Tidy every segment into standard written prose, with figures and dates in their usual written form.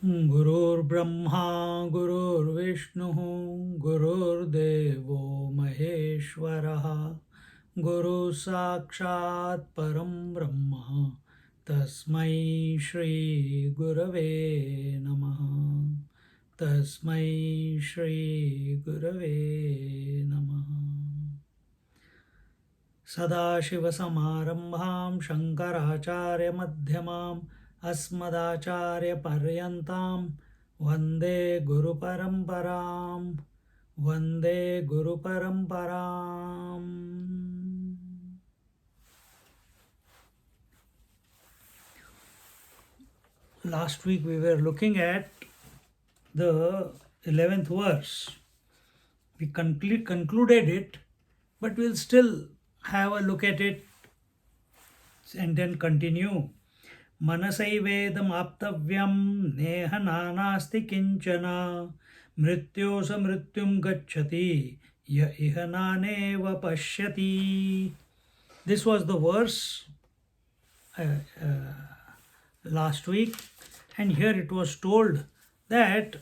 Gurur Brahma, Gurur Vishnu, Gurur Devo Maheshwaraha, Guru Sakshat Param Brahma, Tasmai Shri Gurave Namaha, Tasmai Shri Gurave Namaha. Sadashivasamarambham Shankaracharya Madhyamam Asmadacharya Paryantam Vande Guru Paramparam Vande Guru Paramparam. Last week we were looking at the 11th verse. We concluded it, but we'll still have a look at it and then continue. मनसैवेदम् आप्तव्यं नेह नानास्ति किंचन मृत्यो स मृत्युं गच्छति य इह नानेव पश्यति. This was the verse last week, and here it was told that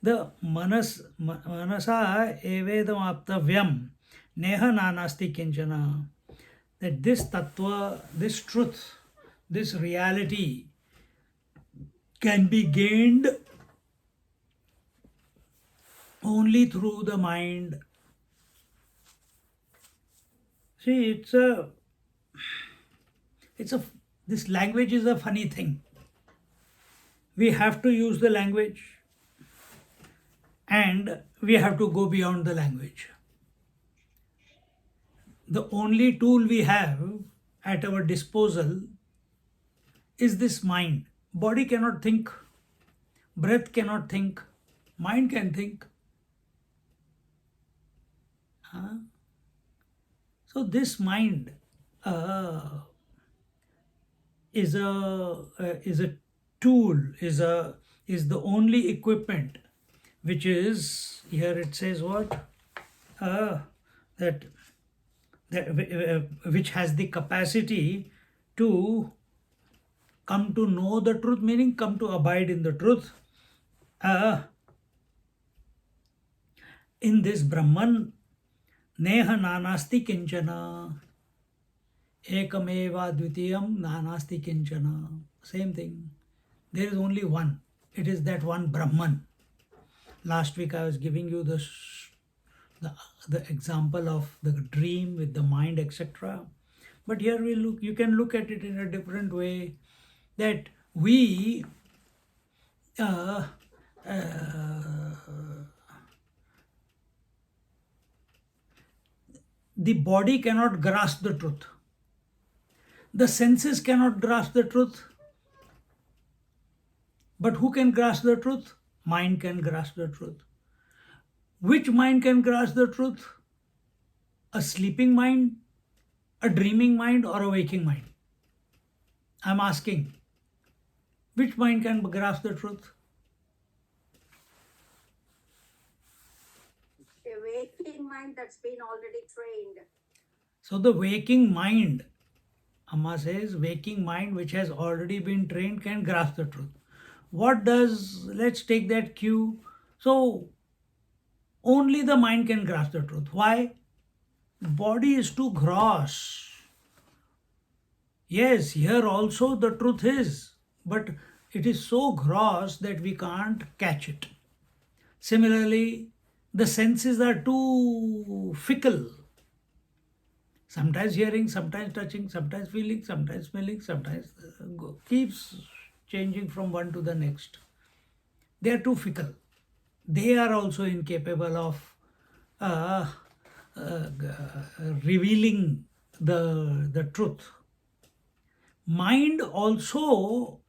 the manasa evedam aptavyam neha nanasti kinchana, that this tattva, this truth, this reality can be gained only through the mind. See, this language is a funny thing. We have to use the language and we have to go beyond the language. The only tool we have at our disposal is this mind. Body cannot think, breath cannot think, mind can think. So this mind is a tool, is the only equipment which is, here it says what, which has the capacity to come to know the truth, meaning come to abide in the truth. In this Brahman, neha nanasti kinchana, ekameva dvitiyam nanasti kinchana. Same thing. There is only one. It is that one Brahman. Last week I was giving you the example of the dream with the mind, etc. But here you can look at it in a different way, that we the body cannot grasp the truth. The senses cannot grasp the truth. But who can grasp the truth? Mind can grasp the truth. Which mind can grasp the truth? A sleeping mind, a dreaming mind, or a waking mind? I'm asking, which mind can grasp the truth? A waking mind that's been already trained. So the waking mind, Amma says, waking mind which has already been trained can grasp the truth. Let's take that cue. So only the mind can grasp the truth. Why? Body is too gross. Yes, here also the truth is, but it is so gross that we can't catch it. Similarly, the senses are too fickle. Sometimes hearing, sometimes touching, sometimes feeling, sometimes smelling, sometimes keeps changing from one to the next. They are too fickle. They are also incapable of revealing the truth. Mind also,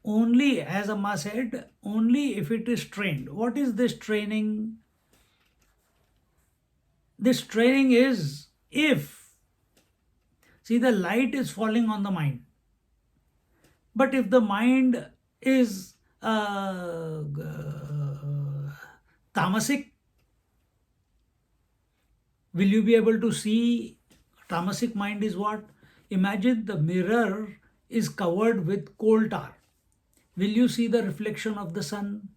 only, as Amma said, only if it is trained. What is this training? This training is if, see, the light is falling on the mind, but if the mind is tamasic, will you be able to see? Tamasic mind is what? Imagine the mirror is covered with coal tar. Will you see the reflection of the sun?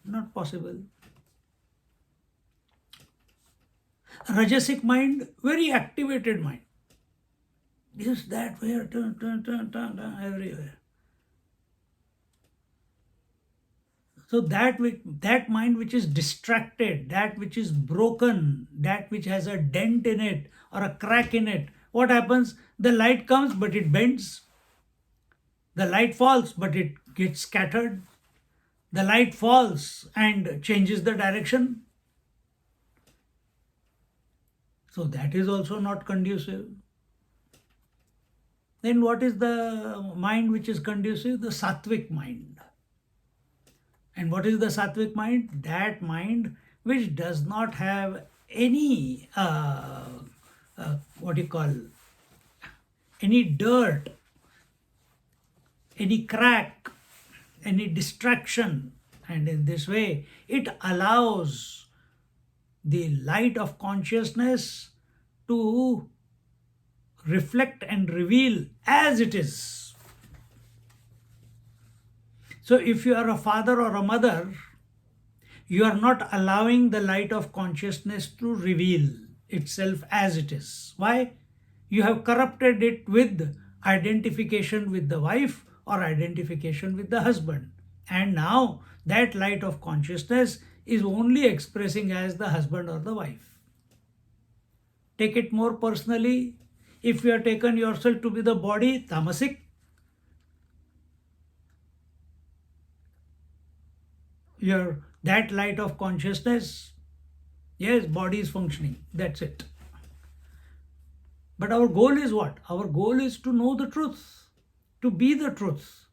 Not possible. Rajasic mind, very activated mind. This, that, where, turn, everywhere. So that mind which is distracted, that which is broken, that which has a dent in it or a crack in it, what happens? The light comes, but it bends. The light falls, but it gets scattered. The light falls and changes the direction. So that is also not conducive. Then what is the mind which is conducive? The sattvic mind. And what is the sattvic mind? That mind which does not have any, what you call, any dirt, any crack, any distraction. And in this way, it allows the light of consciousness to reflect and reveal as it is. So if you are a father or a mother, you are not allowing the light of consciousness to reveal itself as it is. Why? You have corrupted it with identification with the wife or identification with the husband. And now that light of consciousness is only expressing as the husband or the wife. Take it more personally. If you have taken yourself to be the body, tamasic, that light of consciousness, yes, body is functioning, that's it. But our goal is what? Our goal is to know the truth, to be the truth.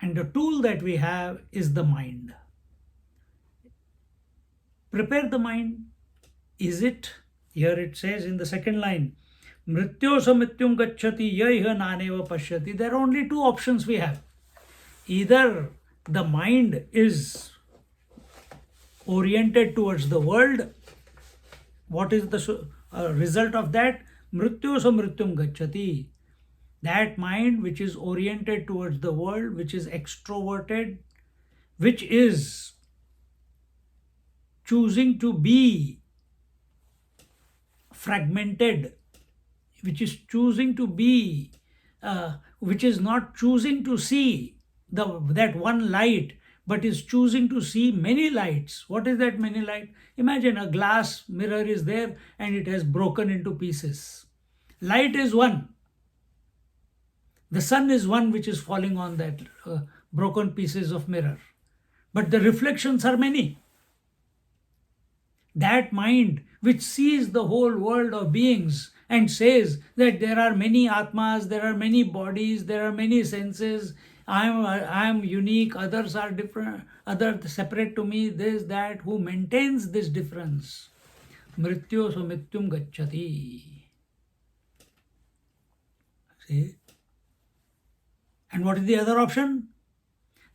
And the tool that we have is the mind. Prepare the mind. Is it? Here it says in the second line, Mrityosa mrityum gacchati yaiha naneva pashyati. There are only two options we have. Either the mind is oriented towards the world. What is the result of that? Mrityosa mrityum gacchati. That mind which is oriented towards the world, which is extroverted, which is choosing to be fragmented, which is choosing to be, which is not choosing to see that one light, but is choosing to see many lights. What is that many light? Imagine a glass mirror is there and it has broken into pieces. Light is one. The sun is one which is falling on that broken pieces of mirror. But the reflections are many. That mind which sees the whole world of beings and says that there are many atmas, there are many bodies, there are many senses, I am unique, others are different, others separate to me, this, that, who maintains this difference. Mrityo so mrityum gacchati. See? And what is the other option?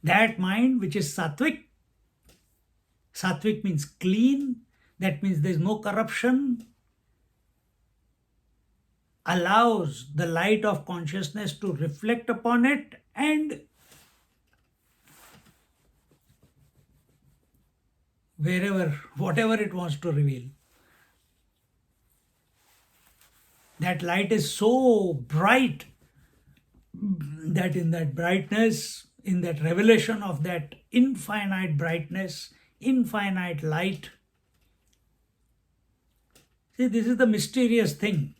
That mind which is sattvic. Sattvic means clean. That means there is no corruption. Allows the light of consciousness to reflect upon it and wherever, whatever it wants to reveal. That light is so bright that in that brightness, in that revelation of that infinite brightness, infinite light. See, this is the mysterious thing.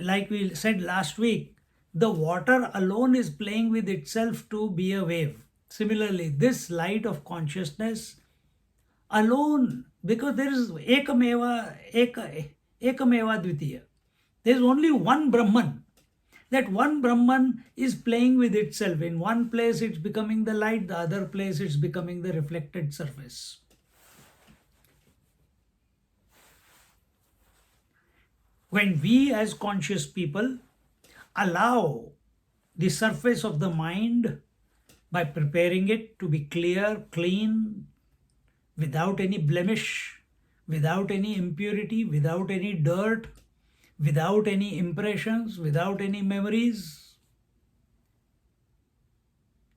Like we said last week, the water alone is playing with itself to be a wave. Similarly, this light of consciousness alone, because there is ekameva dvitiya. There is only one Brahman. That one Brahman is playing with itself. In one place it's becoming the light, the other place it's becoming the reflected surface. When we as conscious people allow the surface of the mind by preparing it to be clear, clean, without any blemish, without any impurity, without any dirt, without any impressions, without any memories.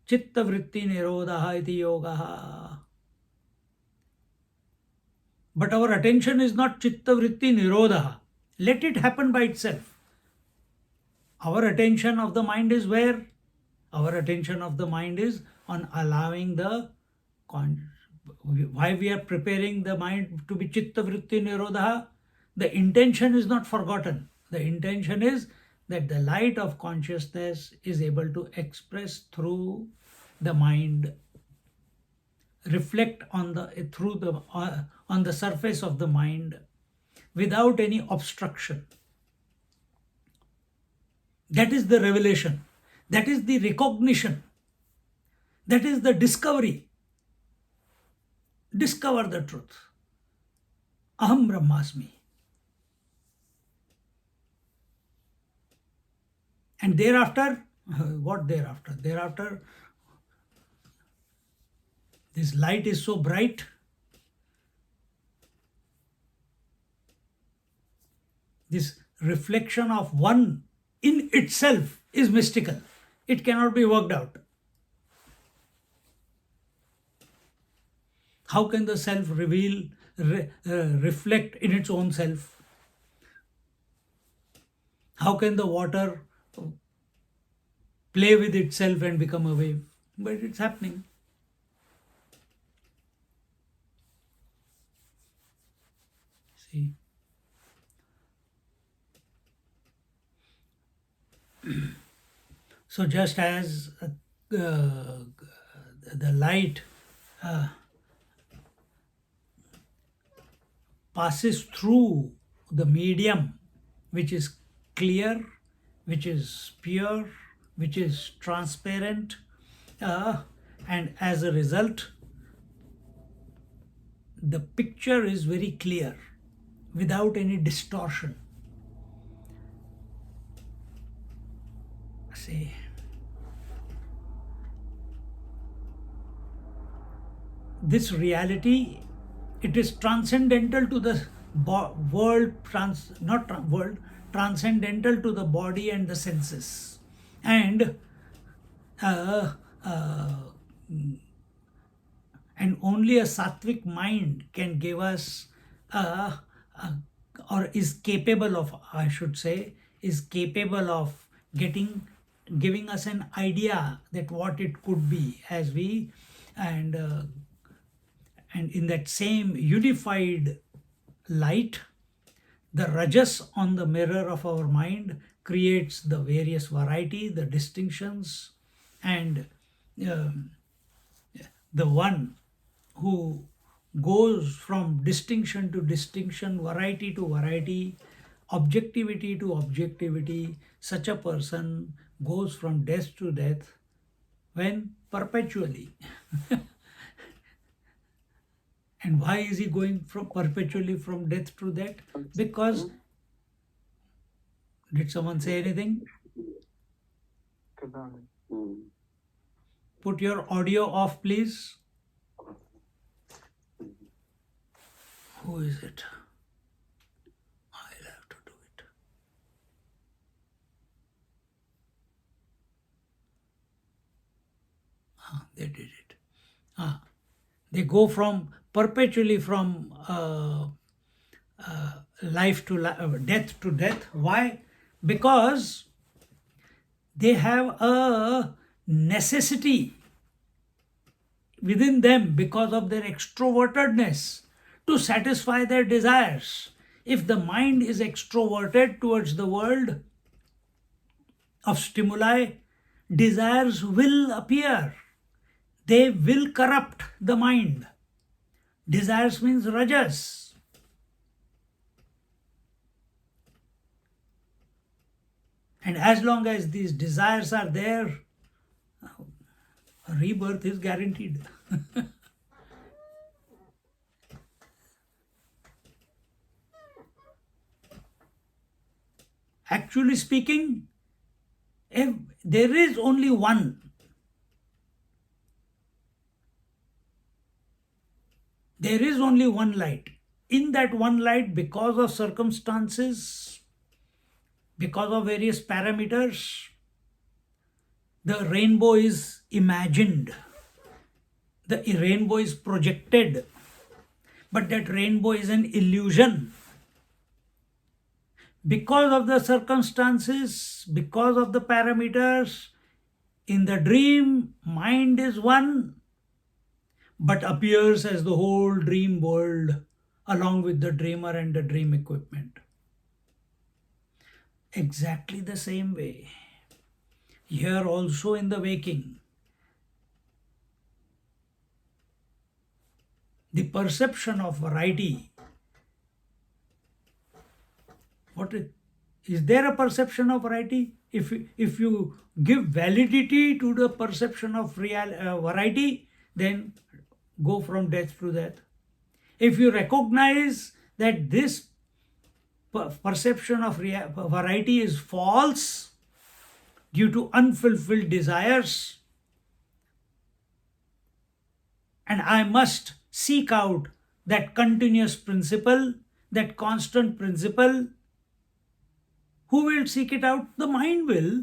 Chitta vritti nirodha iti yogaha. But our attention is not chitta vritti nirodha. Let it happen by itself. Our attention of the mind is where? Our attention of the mind is on allowing the why we are preparing the mind to be chitta vritti nirodha. The intention is not forgotten. The intention is that the light of consciousness is able to express through the mind, reflect on the surface of the mind without any obstruction. That is the revelation. That is the recognition. That is the discovery. Discover the truth. Aham Brahmasmi. And thereafter, what thereafter? Thereafter, this light is so bright. This reflection of one in itself is mystical. It cannot be worked out. How can the self reflect in its own self? How can the water play with itself and become a wave? But it's happening. See? So just as the light passes through the medium which is clear, which is pure, which is transparent, and as a result, the picture is very clear without any distortion. See, this reality, it is transcendental to the world, transcendental to the body and the senses, and only a sattvic mind can give us or is capable of, I should say, is capable of giving us an idea that what it could be, as we and in that same unified light, the rajas on the mirror of our mind creates the various variety, the distinctions, and the one who goes from distinction to distinction, variety to variety, objectivity to objectivity, such a person goes from death to death when perpetually. And why is he going from perpetually from death to death? Because, did someone say anything? Put your audio off, please. Who is it? I'll have to do it. They did it. They go from perpetually from life to death to death. Why? Because they have a necessity within them, because of their extrovertedness, to satisfy their desires. If the mind is extroverted towards the world of stimuli, desires will appear. They will corrupt the mind. Desires means rajas. And as long as these desires are there, rebirth is guaranteed. Actually speaking, there is only one. There is only one light. In that one light, because of circumstances, because of various parameters, the rainbow is imagined. The rainbow is projected. But that rainbow is an illusion. Because of the circumstances, because of the parameters, in the dream, mind is one, but appears as the whole dream world along with the dreamer and the dream equipment. Exactly the same way, here also in the waking, the perception of variety. Is there a perception of variety? If you give validity to the perception of variety, then go from death to death. If you recognize that this perception of variety is false due to unfulfilled desires, and I must seek out that continuous principle, that constant principle, who will seek it out? The mind will.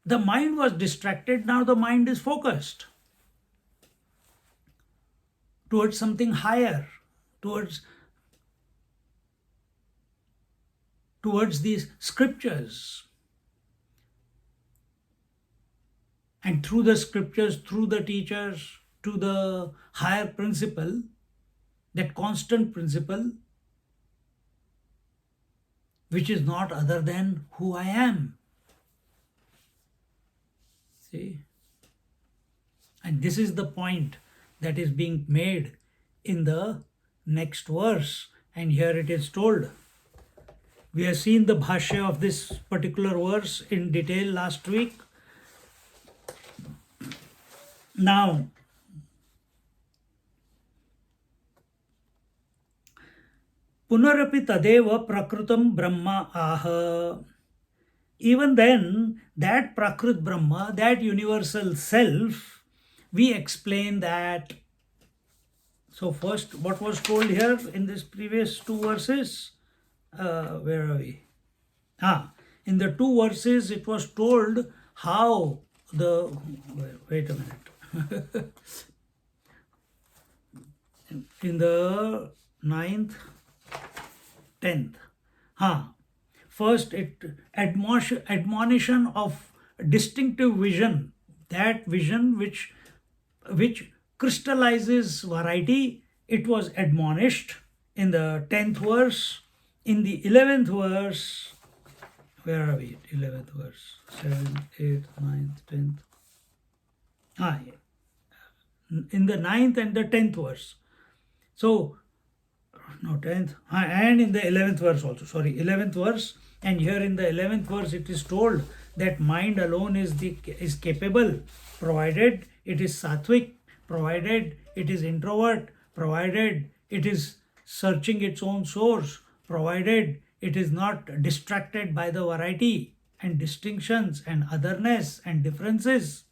The mind was distracted, now the mind is focused towards something higher, towards these scriptures. And through the scriptures, through the teachers, to the higher principle, that constant principle, which is not other than who I am. See? And this is the point that is being made in the next verse. And here it is told. We have seen the bhashya of this particular verse in detail last week. Now, Punarapi tadeva prakrutam brahma aha. Even then, that prakrut brahma, that universal self, we explain that. So first, what was told here in this previous two verses? Where are we? In the two verses, it was told how the. Wait a minute. In the 9th, 10th. First, it admonition of distinctive vision, that vision which crystallizes variety. It was admonished in the 10th verse. In the 11th verse, where are we? 11th verse, 7th, 8th, 9th, 10th. In the 9th and the 10th verse. So, no, 10th, and in the 11th verse also, 11th verse, and here in the 11th verse it is told that mind alone is capable, provided it is sattvic, provided it is introvert, provided it is searching its own source, provided it is not distracted by the variety and distinctions and otherness and differences,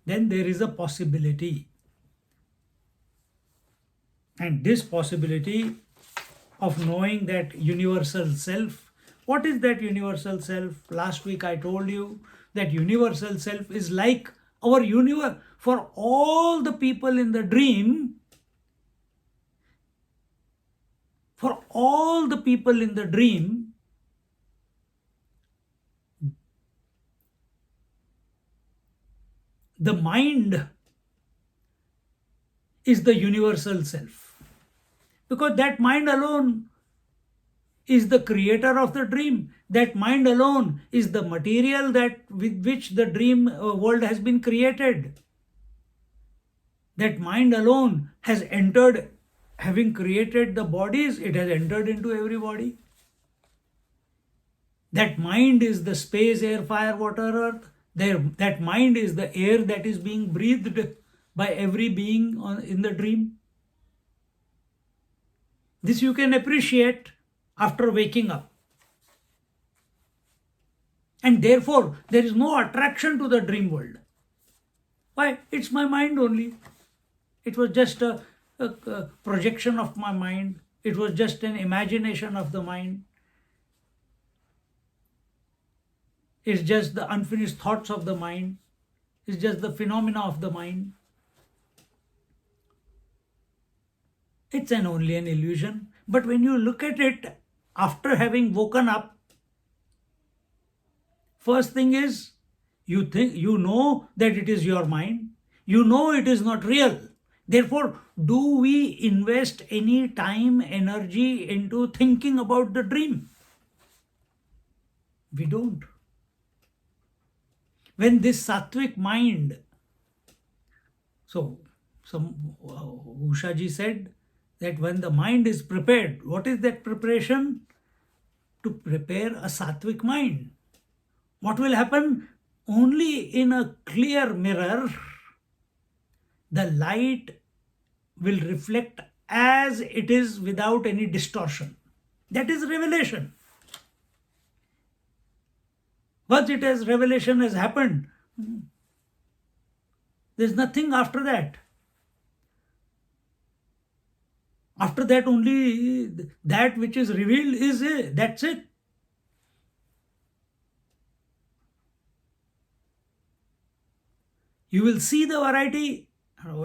then there is a possibility. And this possibility of knowing that universal self, what is that universal self? Last week I told you that universal self is like our universe. For all the people in the dream, the mind is the universal self. Because that mind alone is the creator of the dream. That mind alone is the material with which the dream world has been created. That mind alone has entered, having created the bodies, it has entered into every body. That mind is the space, air, fire, water, earth. That mind is the air that is being breathed by every being in the dream. This you can appreciate after waking up. And therefore, there is no attraction to the dream world. Why? It's my mind only. It was just a projection of my mind. It was just an imagination of the mind. It's just the unfinished thoughts of the mind. It's just the phenomena of the mind. It's only an illusion. But when you look at it after having woken up, first thing is you know that it is your mind. You know it is not real. Therefore, do we invest any time, energy into thinking about the dream? We don't. When this sattvic mind, so some Ushaji said that when the mind is prepared, what is that preparation? To prepare a sattvic mind. What will happen? Only in a clear mirror, the light will reflect as it is without any distortion. That is revelation. Once it has revelation has happened, there's nothing after that. After that, only that which is revealed is it. That's it. You will see the variety.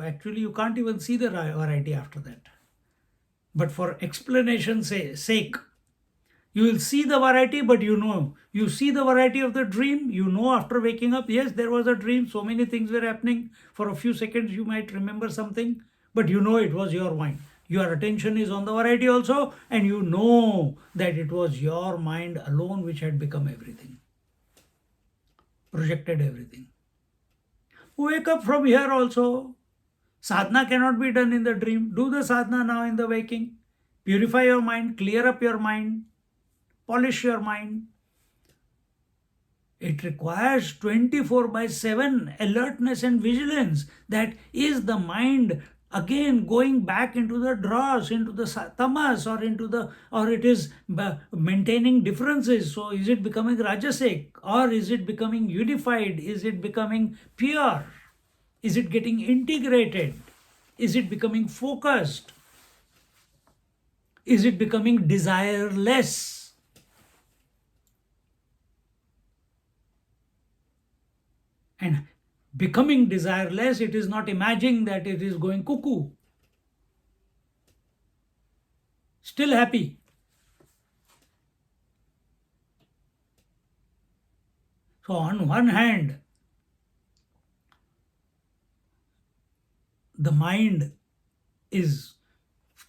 Actually, you can't even see the variety after that. But for explanation's sake, you will see the variety, but you know. You see the variety of the dream, you know after waking up, yes, there was a dream, so many things were happening. For a few seconds, you might remember something, but you know it was your mind. Your attention is on the variety also, and you know that it was your mind alone which had become everything, projected everything. Wake up from here also. Sadhana cannot be done in the dream. Do the sadhana now in the waking. Purify your mind, clear up your mind, polish your mind. It requires 24/7 alertness and vigilance. That is the mind again going back into the dross, into the tamas, or it is maintaining differences. So is it becoming rajasic, or is it becoming unified? Is it becoming pure? Is it getting integrated? Is it becoming focused? Is it becoming desireless? And becoming desireless, it is not imagining that it is going cuckoo. Still happy. So on one hand, the mind is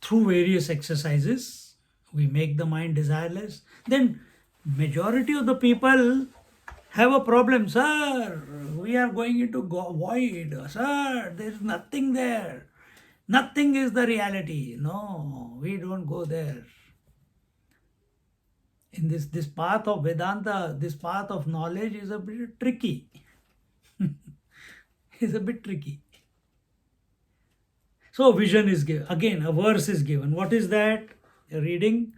through various exercises, we make the mind desireless. Then majority of the people have a problem. Sir, we are going into void. Sir, there is nothing there. Nothing is the reality. No, we don't go there. In this path of Vedanta, this path of knowledge is a bit tricky. It's a bit tricky. So vision is given. Again, a verse is given. What is that? You're reading.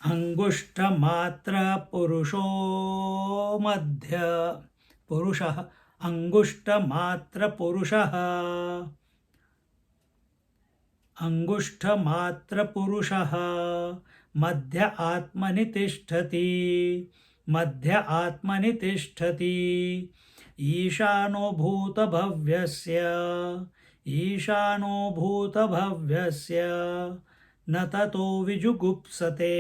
Angushta matra purusho madhya purusha. Angushta matra purusha. Angushta matra purusha. Madhya atmani tishtati. Madhya atmani tishtati. Ishano bhuta bhavyasya. Ishano bhuta bhavyasya. न ततो विजुगुप्सते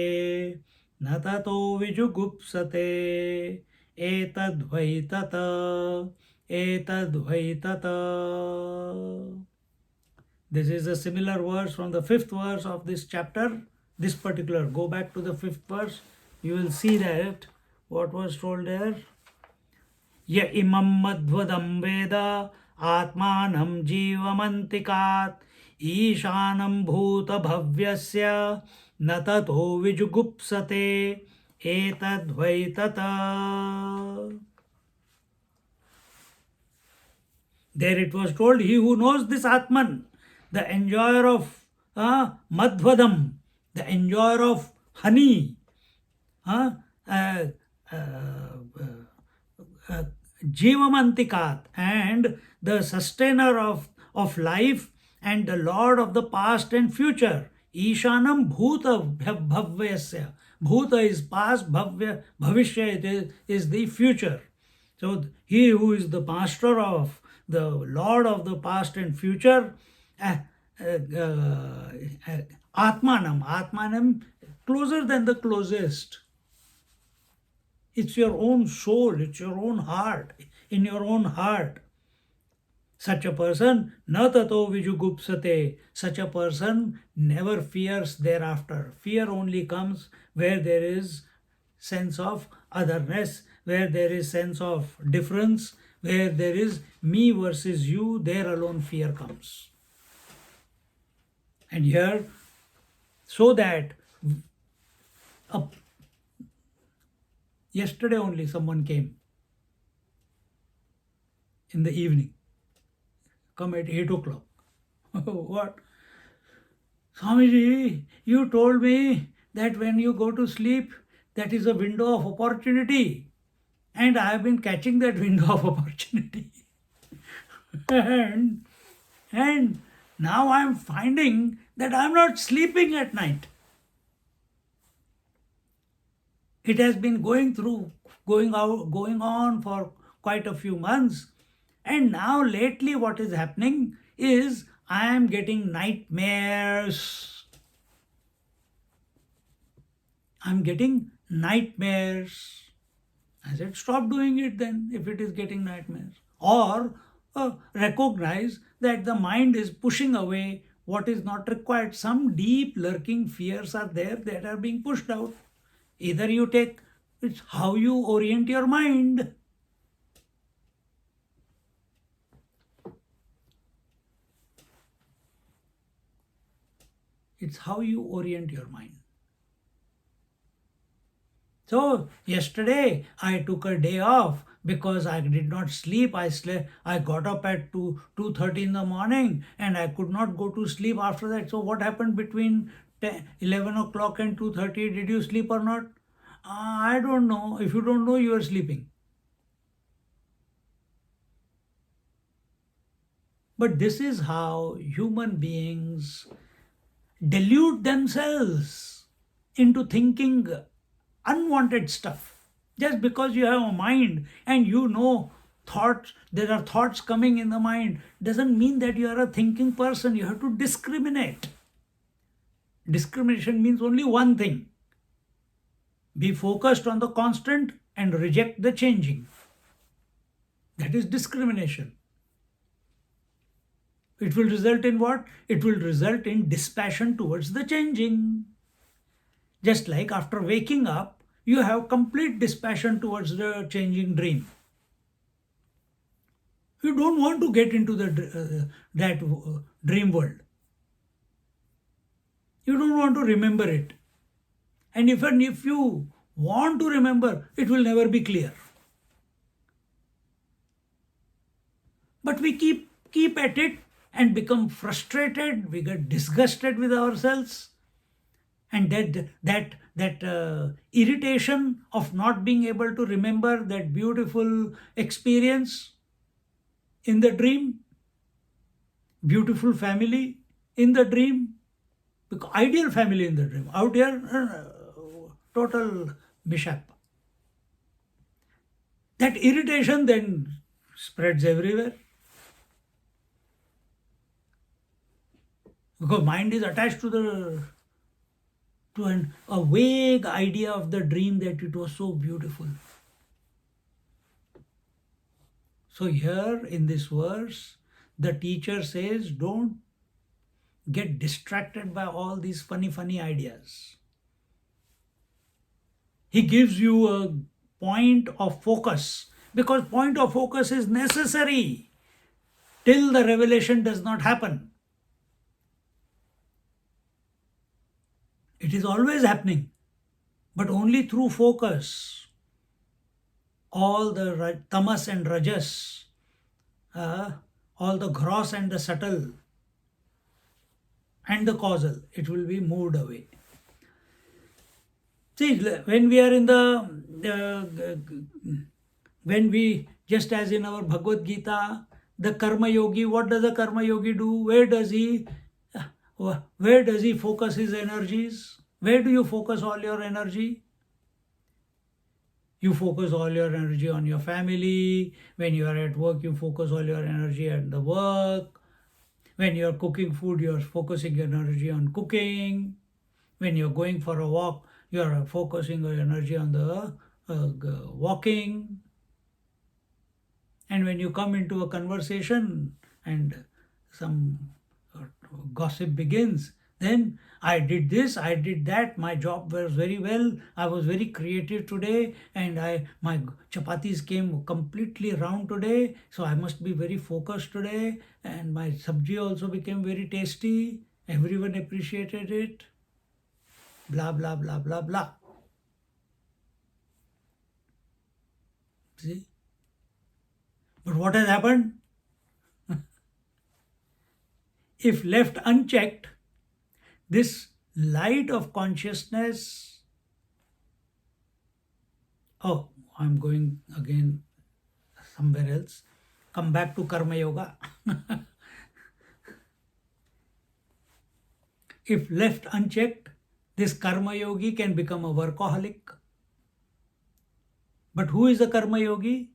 न ततो विजुगुप्सते एतद्वै तत एतद्वै तत. This is a similar verse from the 5th verse of this chapter. This particular, go back to the 5th verse, you will see that what was told there. Ya imam madhvadam veda Atmanam jivamantikat Ishanam bhuta bhavyasya natato vijugupsate etadvaitata. There it was told, he who knows this Atman, the enjoyer of Madhvadam, the enjoyer of honey, uh, uh, uh, Jivamantikat, and the sustainer of life and the Lord of the past and future. Ishanam Bhuta Bhavyasya. Bhuta is past, Bhavishya is the future. So he who is the master of the Lord of the past and future, Atmanam, Atmanam, closer than the closest. It's your own soul, it's your own heart, in your own heart. Such a person, na tato vijugupsate, such a person never fears thereafter. Fear only comes where there is sense of otherness, where there is sense of difference, where there is me versus you, there alone fear comes. And here, so that yesterday only someone came in the evening, come at 8 o'clock. What? Swamiji, you told me that when you go to sleep, that is a window of opportunity. And I have been catching that window of opportunity. and now I am finding that I am not sleeping at night. It has been going on for quite a few months. And now lately what is happening is I am getting nightmares. I'm getting nightmares. I said, stop doing it then if it is getting nightmares. Or recognize that the mind is pushing away what is not required. Some deep lurking fears are there that are being pushed out. Either you take, it's how you orient your mind. It's how you orient your mind. So yesterday I took a day off because I did not sleep. I got up at 2:30 in the morning and I could not go to sleep after that. So what happened between 11 o'clock and 2:30? Did you sleep or not? I don't know. If you don't know, you are sleeping. But this is how human beings delude themselves into thinking unwanted stuff. Just because you have a mind and you know thoughts, there are thoughts coming in the mind, doesn't mean that you are a thinking person. You have to discriminate. Discrimination means only one thing: be focused on the constant and reject the changing. That is discrimination. It will result in what? It will result in dispassion towards the changing. Just like after waking up, you have complete dispassion towards the changing dream. You don't want to get into that dream world. You don't want to remember it. And even if you want to remember, it will never be clear. But we keep at it and become frustrated. We get disgusted with ourselves. And that irritation of not being able to remember that beautiful experience in the dream, beautiful family in the dream, ideal family in the dream. Out here, total mishap. That irritation then spreads everywhere. Because mind is attached to a vague idea of the dream that it was so beautiful. So here in this verse, the teacher says, don't get distracted by all these funny ideas. He gives you a point of focus, because point of focus is necessary. till the revelation does not happen. It is always happening, but only through focus. All the tamas and rajas, all the gross and the subtle and the causal, it will be moved away. See, when we are in when we, just as in our Bhagavad Gita, the karma yogi, what does the karma yogi do? Where does he focus his energies? Where do you focus all your energy? You focus all your energy on your family. When you are at work, you focus all your energy on the work. When you are cooking food, you are focusing your energy on cooking. When you are going for a walk, you are focusing your energy on the walking. And when you come into a conversation and some gossip begins, then I did this, I did that, my job was very well, I was very creative today, and my chapatis came completely round today, so I must be very focused today, and my sabji also became very tasty, everyone appreciated it, blah blah blah blah blah. See? But what has happened? If left unchecked, this light of consciousness, oh, I'm going again somewhere else, come back to Karma Yoga. If left unchecked, this Karma Yogi can become a workaholic. But who is a Karma Yogi?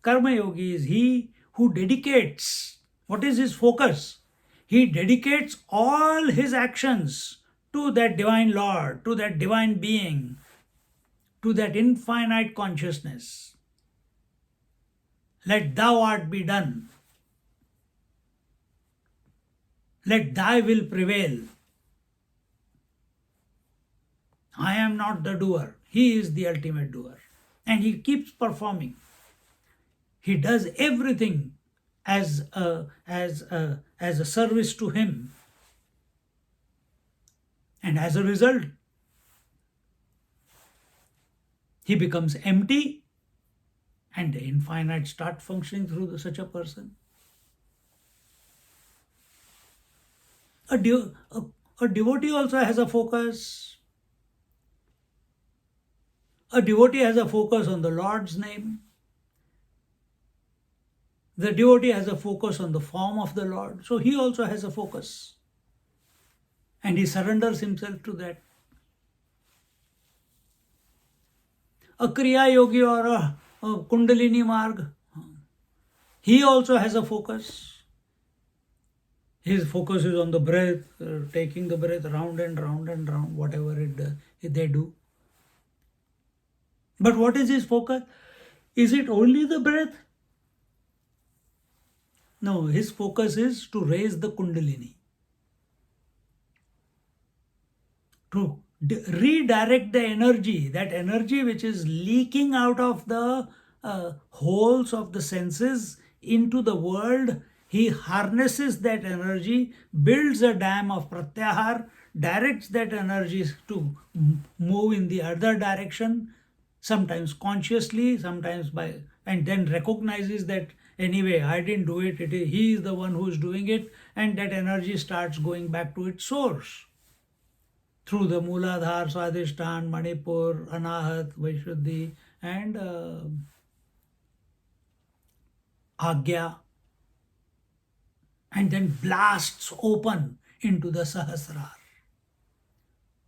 Karma Yogi is he who dedicates. What is his focus? He dedicates all his actions to that divine Lord, to that divine being, to that infinite consciousness. Let thou art be done. Let thy will prevail. I am not the doer. He is the ultimate doer. And he keeps performing. He does everything as a service to him. And as a result, he becomes empty and the infinite start functioning through such a person. A devotee also has a focus. A devotee has a focus on the Lord's name. The devotee has a focus on the form of the Lord. So he also has a focus. And he surrenders himself to that. A Kriya Yogi or a Kundalini Marg, he also has a focus. His focus is on the breath, taking the breath round and round and round, whatever they do. But what is his focus? Is it only the breath? No, his focus is to raise the Kundalini, to redirect the energy, that energy which is leaking out of the holes of the senses into the world. He harnesses that energy, builds a dam of pratyahar, directs that energy to move in the other direction, sometimes consciously, sometimes and then recognizes that anyway, I didn't do it, he is the one who is doing it, and that energy starts going back to its source through the Mooladhar, Swadhisthana, Manipur, Anahat, Vaishuddhi, and Agya, and then blasts open into the Sahasrar.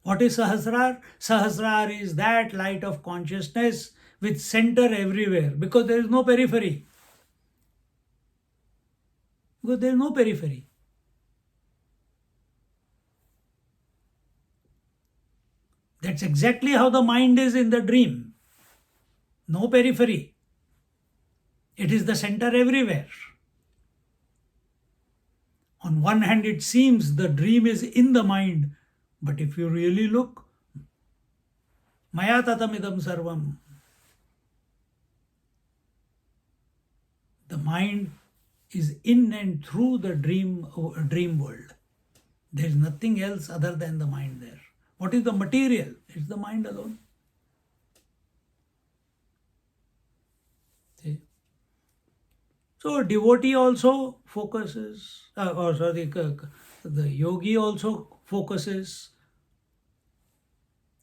What is Sahasrar? Sahasrar is that light of consciousness with center everywhere, because there is no periphery. Because there is no periphery. That's exactly how the mind is in the dream. No periphery. It is the center everywhere. On one hand, it seems the dream is in the mind, but if you really look, Maya tatamidam sarvam. The mind is in and through the dream world. There is nothing else other than the mind there. What is the material? It's the mind alone. See? So devotee also focuses, the yogi also focuses.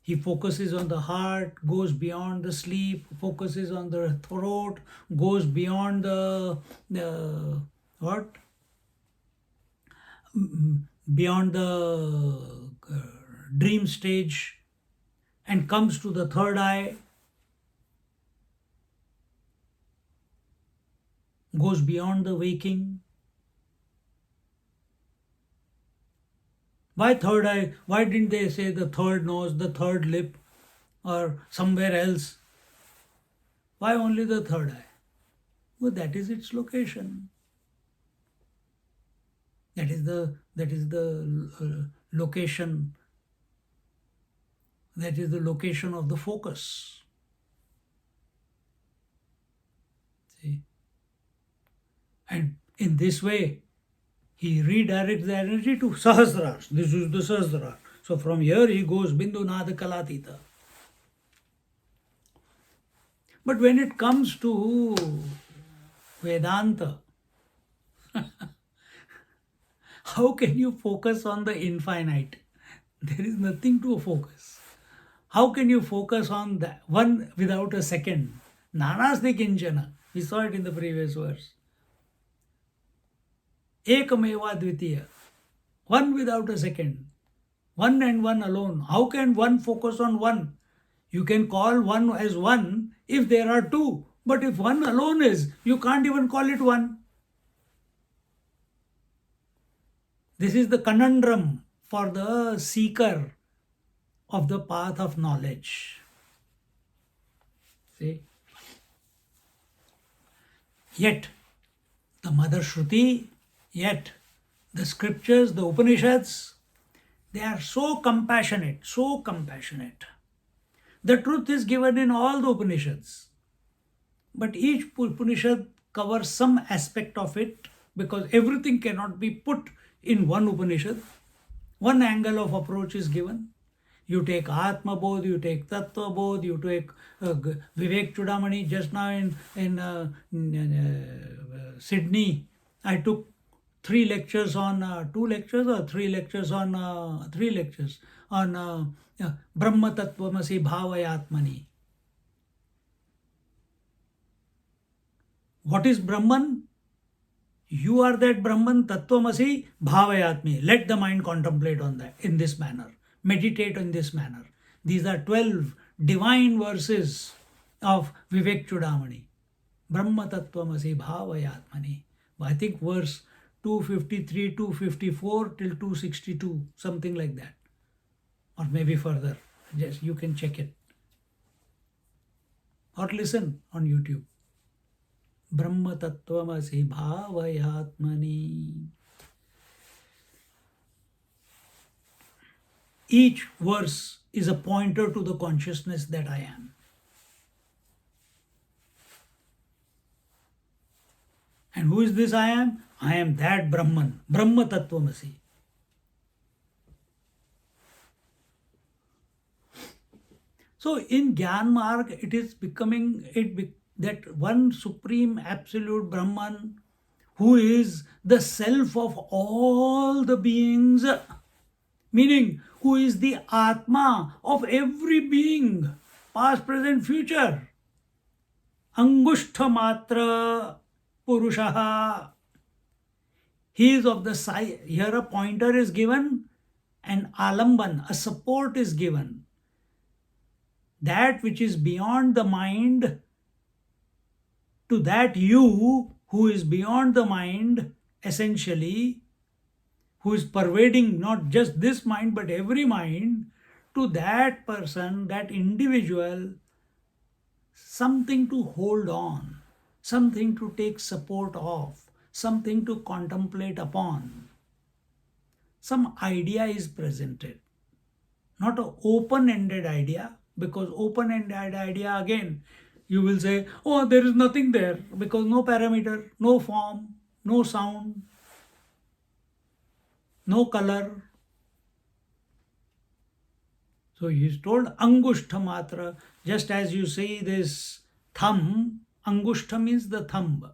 He focuses on the heart, goes beyond the sleep, focuses on the throat, goes beyond the what? Beyond the dream stage and comes to the third eye, goes beyond the waking. Why third eye? Why didn't they say the third nose, the third lip, or somewhere else? Why only the third eye? Well, that is its location. That is the location. That is the location of the focus. See? And in this way, he redirects the energy to Sahasrars. This is the Sahasrar. So from here he goes Bindu Nada Kalatita. But when it comes to Vedanta, how can you focus on the infinite? There is nothing to focus. How can you focus on that one without a second? Nanasti kinchana. We saw it in the previous verse. Ekameva dvitiya. One without a second. One and one alone. How can one focus on one? You can call one as one if there are two. But if one alone is, you can't even call it one. This is the conundrum for the seeker of the path of knowledge. See? Yet, the Mother Shruti, yet the scriptures, the Upanishads, they are so compassionate, so compassionate. The truth is given in all the Upanishads. But each Upanishad covers some aspect of it because everything cannot be put in one Upanishad. One angle of approach is given. You take Atma Bodh, you take Tattva Bodh, you take Vivek Chudamani. Just now in Sydney, I took 3 lectures on 2 lectures or 3 lectures on 3 lectures on Brahma Tattvamasi Bhavayatmani. What is Brahman? You are that Brahman, Tattvamasi Bhavayatmi. Let the mind contemplate on that in this manner. Meditate in this manner. These are 12 divine verses of Vivek Chudamani. Brahma Tattvamasi Bhavayatmani. I think verse 253, 254 till 262, something like that. Or maybe further. Yes, you can check it. Or listen on YouTube. Brahma Tattvamasi Bhavayatmani. Each verse is a pointer to the consciousness that I am. And who is this I am? I am that Brahman, Brahma Tattvamasi. So in Gyan Marg, it is becoming that one supreme absolute Brahman who is the self of all the beings, meaning who is the Atma of every being, past, present, future. Angushta Matra Purushaha. He is of the size. Here a pointer is given, and alamban, a support is given. That which is beyond the mind, to that you who is beyond the mind, essentially, who is pervading not just this mind but every mind, to that person, that individual, something to hold on, something to take support of, something to contemplate upon. Some idea is presented, not an open-ended idea, because open-ended idea, again, you will say, oh, there is nothing there, because no parameter, no form, no sound, no color. So he is told Angushta Matra, just as you see this thumb, Angushta means the thumb.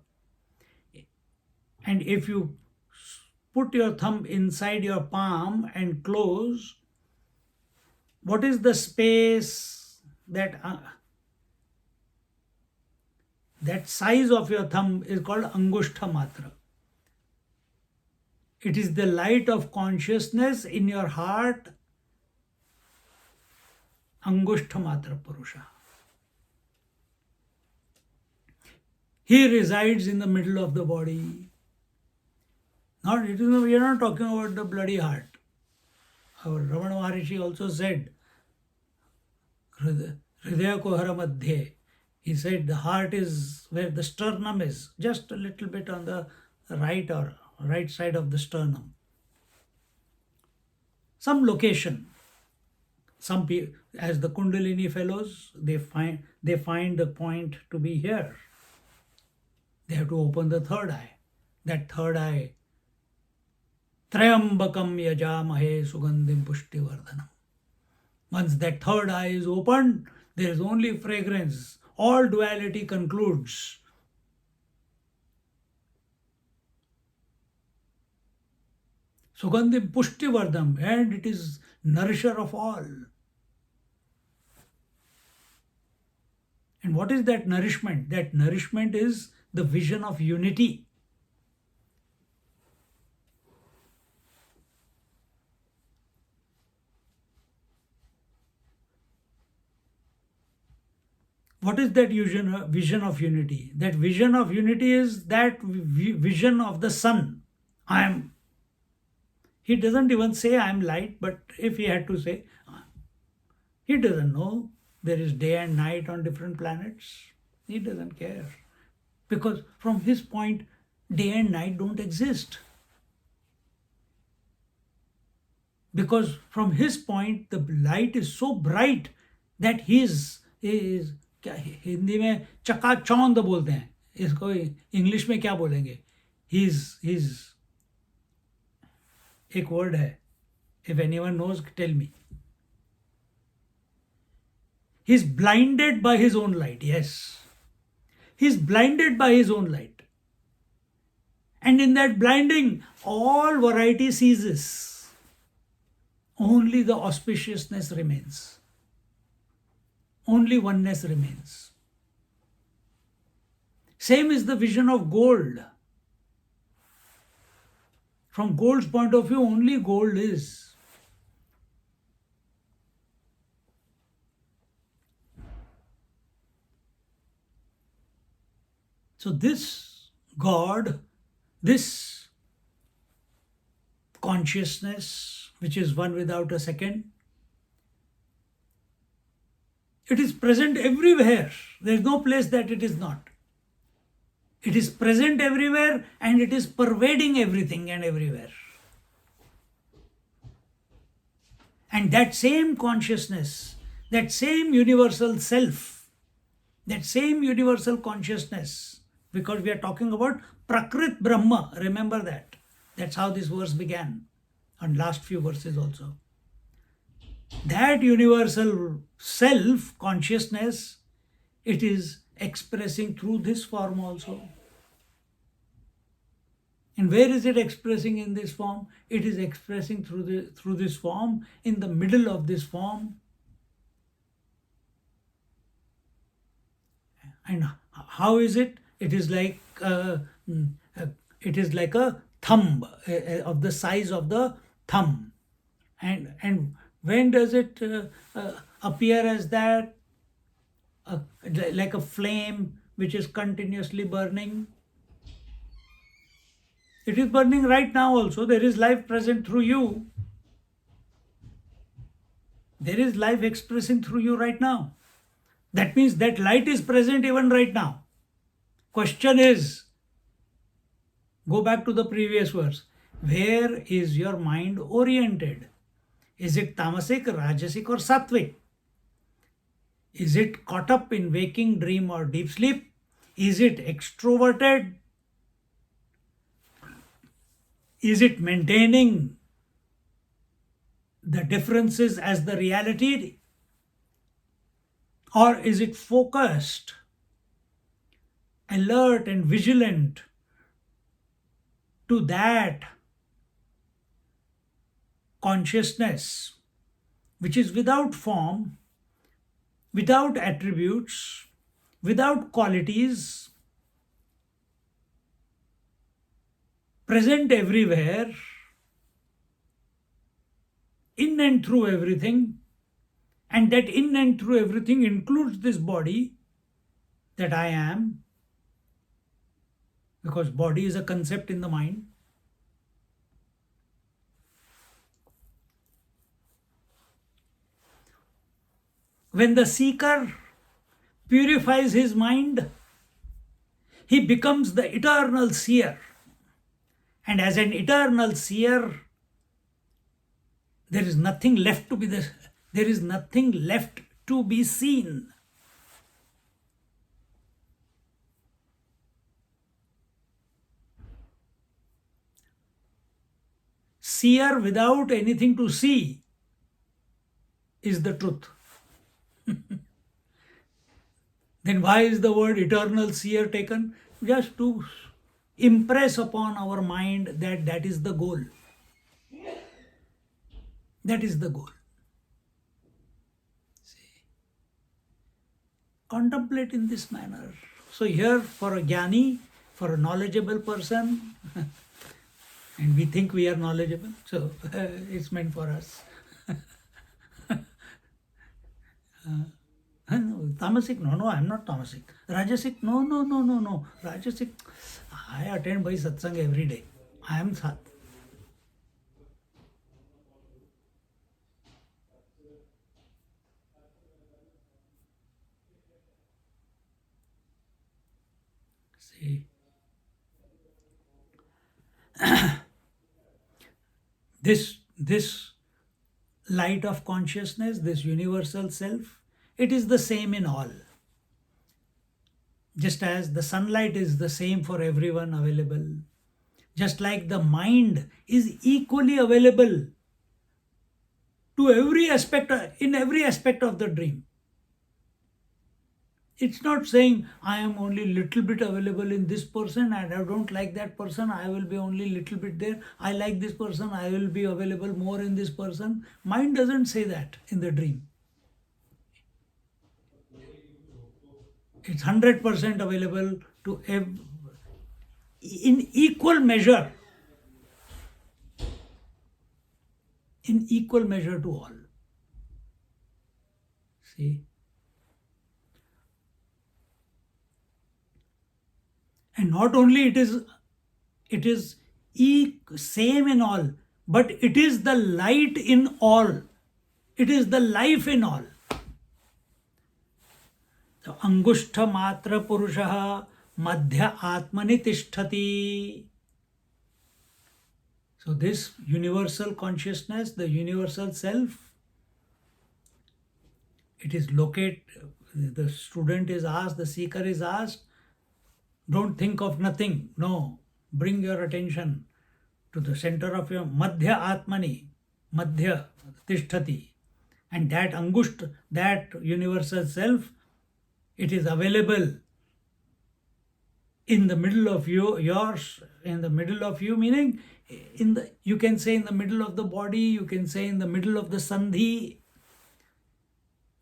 And if you put your thumb inside your palm and close, what is the space that size of your thumb is called Angushta Matra. It is the light of consciousness in your heart, Angushta Matra Purusha. He resides in the middle of the body. We are not talking about the bloody heart. Our Ramana Maharishi also said, Hridaya Kohara Madhye. He said the heart is where the sternum is, just a little bit on the right side of the sternum. Some location. Some people, as the Kundalini fellows, they find the point to be here. They have to open the third eye. That third eye, Trayambakam yajamahe sugandhim pushtivardhanam. Once that third eye is opened, there is only fragrance. All duality concludes. Sugandhim pushtivardhanam, and it is nourisher of all. And what is that nourishment? That nourishment is the vision of unity. What is that vision of unity? That vision of unity is that vision of the sun. He doesn't even say I am light, but if he had to say, he doesn't know there is day and night on different planets. He doesn't care. Because from his point, day and night don't exist. Because from his point, the light is so bright that he is Hindi में चकाचौंध बोलते हैं, इसको English में क्या बोलेंगे? He's एक word है, if anyone knows, tell me. He's blinded by his own light. Yes, he's blinded by his own light, and in that blinding, all variety ceases. Only the auspiciousness remains. Only oneness remains. Same is the vision of gold. From gold's point of view, only gold is. So this God, this consciousness, which is one without a second, it is present everywhere. There is no place that it is not. It is present everywhere and it is pervading everything and everywhere. And that same consciousness, that same universal self, that same universal consciousness, because we are talking about Prakrit Brahma, remember that. That's how this verse began, and last few verses also. That universal self consciousness, it is expressing through this form also. And where is it expressing in this form? It is expressing through this form, in the middle of this form. And how is it? It is like a thumb, of the size of the thumb. And when does it appear as that? Like a flame which is continuously burning. It is burning right now also. There is life present through you. There is life expressing through you right now. That means that light is present even right now. Question is, go back to the previous verse. Where is your mind oriented? Is it tamasic, rajasic or sattvic? Is it caught up in waking, dream or deep sleep? Is it extroverted? Is it maintaining the differences as the reality? Or is it focused, alert, and vigilant to that consciousness which is without form, without attributes, without qualities, present everywhere, in and through everything, and that in and through everything includes this body that I am, because body is a concept in the mind. When the seeker purifies his mind, he becomes the eternal seer. And as an eternal seer, there is nothing left to be there is nothing left to be seen. Seer without anything to see is the truth. Then why is the word eternal seer taken? Just to impress upon our mind that that is the goal. That is the goal. See? Contemplate in this manner. So here for a jnani, for a knowledgeable person, and we think we are knowledgeable, so it's meant for us. No, tamasic, no, I'm not tamasic. Rajasic, no. Rajasic, I attend by satsang every day. I am sat. See, this light of consciousness, this universal self, it is the same in all. Just as the sunlight is the same for everyone available, just like the mind is equally available to every aspect, in every aspect of the dream. It's not saying I am only little bit available in this person and I don't like that person, I will be only little bit there. I like this person, I will be available more in this person. Mind doesn't say that in the dream. It's 100% available to in equal measure. In equal measure to all. See? And not only it is same in all, but it is the light in all. It is the life in all. So, Angushta Matra Purushaha Madhya Atmani Tishtati. So this universal consciousness, the universal self, it is located, the student is asked, the seeker is asked, don't think of nothing. No, bring your attention to the center of your Madhya Atmani, Madhya Tishtati. And that Angusht, that universal self, it is available in the middle of yours, in the middle of you, meaning you can say in the middle of the body, you can say in the middle of the sandhi,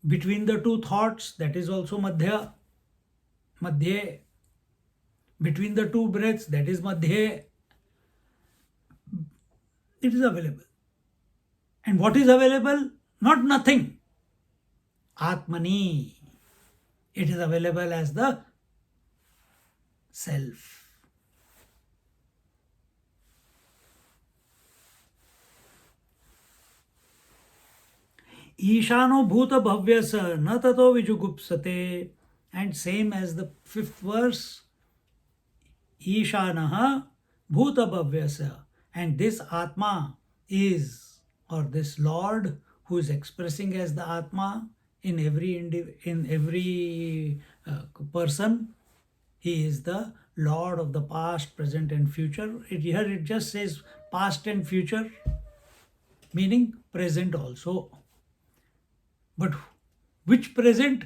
between the two thoughts, that is also Madhya, Madhye. Between the two breaths, that is Madhye. It is available. And what is available? Not nothing. Atmani. It is available as the self. Ishano bhuta bhavyasa na tato vijugupsate. And same as the fifth verse, Ishanaha bhuta bhavyasa. And this Atma is, or this Lord who is expressing as the Atma in every person, he is the Lord of the past, present and future. Here it just says past and future, meaning present also. But which present?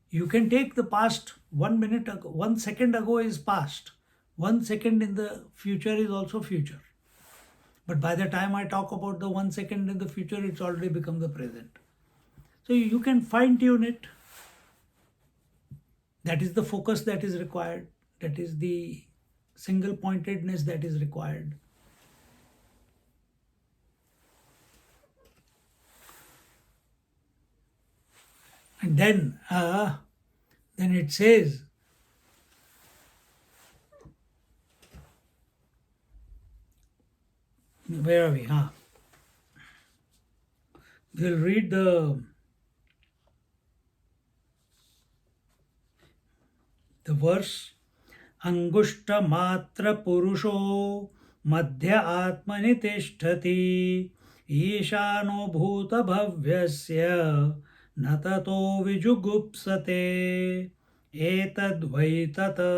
You can take the past 1 minute ago, 1 second ago is past. 1 second in the future is also future. But by the time I talk about the 1 second in the future, it's already become the present. So you can fine tune it. That is the focus that is required. That is the single pointedness that is required. And then it says, where are we? We'll read the verse. Angushta matra purusho madhya atmani tishtati ishano bhuta bhavyasya natato vijugupsate etad tata.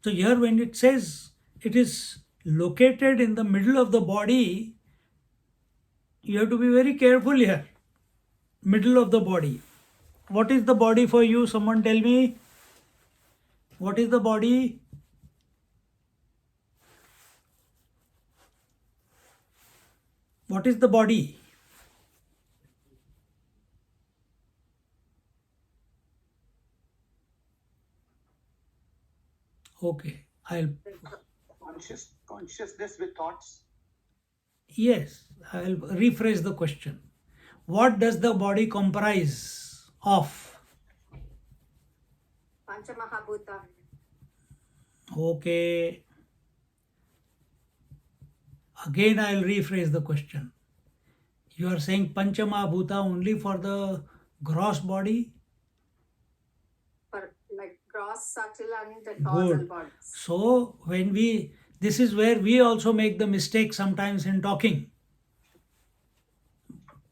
So here when it says it is located in the middle of the body, you have to be very careful here. Middle of the body. What is the body for you? Someone tell me. What is the body? What is the body? Okay, I'll. Consciousness with thoughts. Yes, I'll rephrase the question. What does the body comprise of? Panchamahabhuta. Okay. Again, I'll rephrase the question. You are saying Panchamahabhuta only for the gross body? For like gross, subtle, and the causal Good. bodies. So, this is where we also make the mistake sometimes in talking.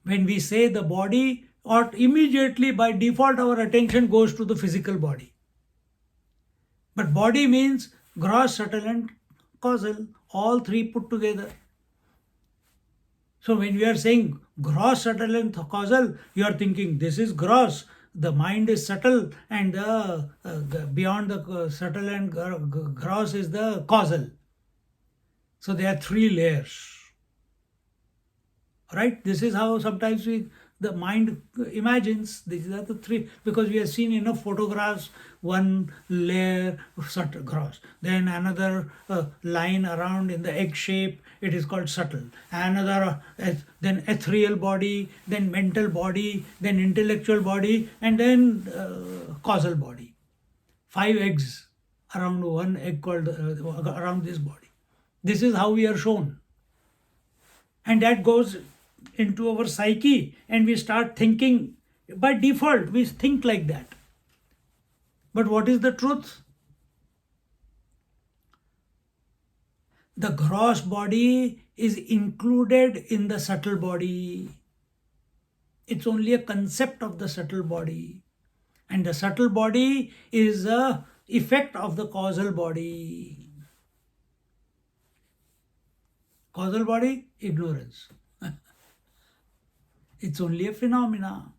When we say the body, or immediately by default our attention goes to the physical body. But body means gross, subtle and causal, all three put together. So when we are saying gross, subtle and causal, you are thinking this is gross, the mind is subtle, and beyond the subtle and gross is the causal. So there are three layers. Right? This is how sometimes the mind imagines. These are the three, because we have seen enough photographs. One layer subtle gross, then another line around in the egg shape, it is called subtle, another then ethereal body, then mental body, then intellectual body, and then causal body. 5 eggs around one egg called around this body. This is how we are shown, and that goes into our psyche, and we start thinking. By default we think like that. But what is the truth? The gross body is included in the subtle body. It's only a concept of the subtle body, and the subtle body is a effect of the causal body. Causal body, ignorance. It's only a phenomena.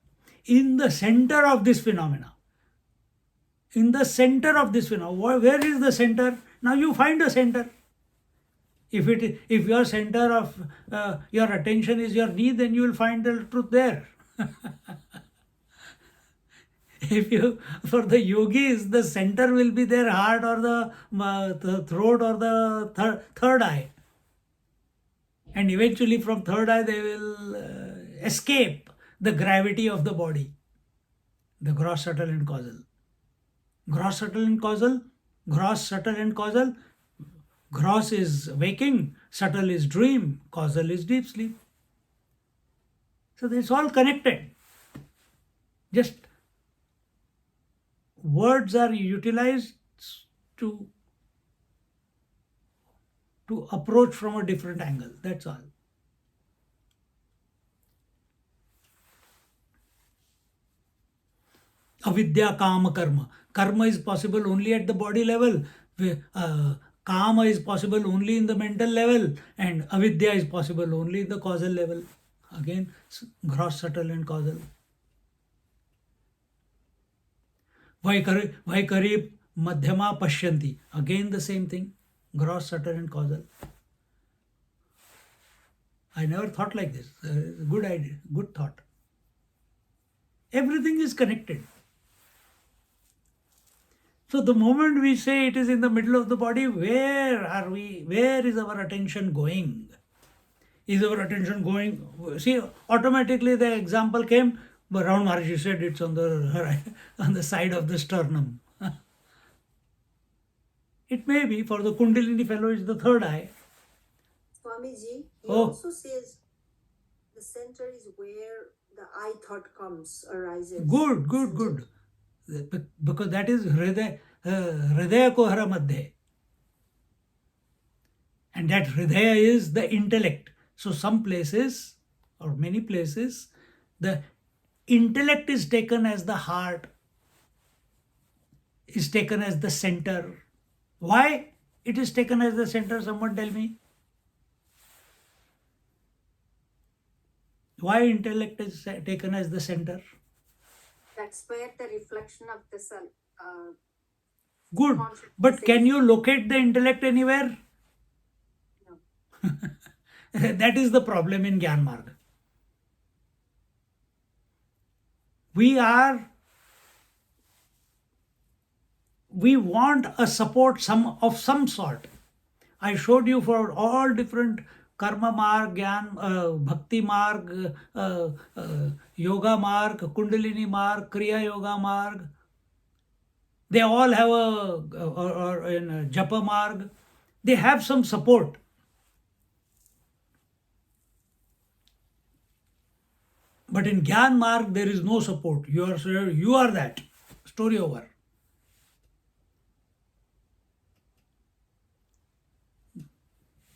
In the center of this phenomena, where is the center? Now you find a center. If your center of your attention is your knee, then you will find the truth there. For the yogis, the center will be their heart, or the throat, or the third eye. And eventually from third eye they will escape the gravity of the body. The gross, subtle and causal. Gross, subtle and causal. Gross, subtle and causal. Gross is waking, subtle is dream, causal is deep sleep. So it's all connected. Just words are utilized to approach from a different angle. That's all. Avidya, kama, karma. Karma is possible only at the body level. Kama is possible only in the mental level, and avidya is possible only in the causal level. Again, gross, subtle, and causal. Vaikari madhyama pashyanti. Again, the same thing. Gross, subtle, and causal. I never thought like this. Good idea, good thought. Everything is connected. So the moment we say it is in the middle of the body, where are we? Where is our attention going? Is our attention going? See, automatically the example came. But Raun Maharshi said it's on the on the side of the sternum. It may be for the Kundalini fellow. It's the third eye. Swamiji, he Oh. also says the center is where the I thought comes, arises. Good, good, Isn't good. it? Because that is Hridaya Kohara Madhya. And that Hridaya is the intellect. So some places, or many places, the intellect is taken as the heart, is taken as the center. Why it is taken as the center? Someone tell me. Why intellect is taken as the center? That's where the reflection of the self. Good. Consciousness But can is. you locate the intellect anywhere? No. That is the problem in Gyan Marg. We want a support of some sort. I showed you for all different karma marg, gyan, bhakti marg, yoga marg, kundalini marg, kriya yoga marg. They all have or in japa marg. They have some support. But in Gyan marg, there is no support. You are that. Story over.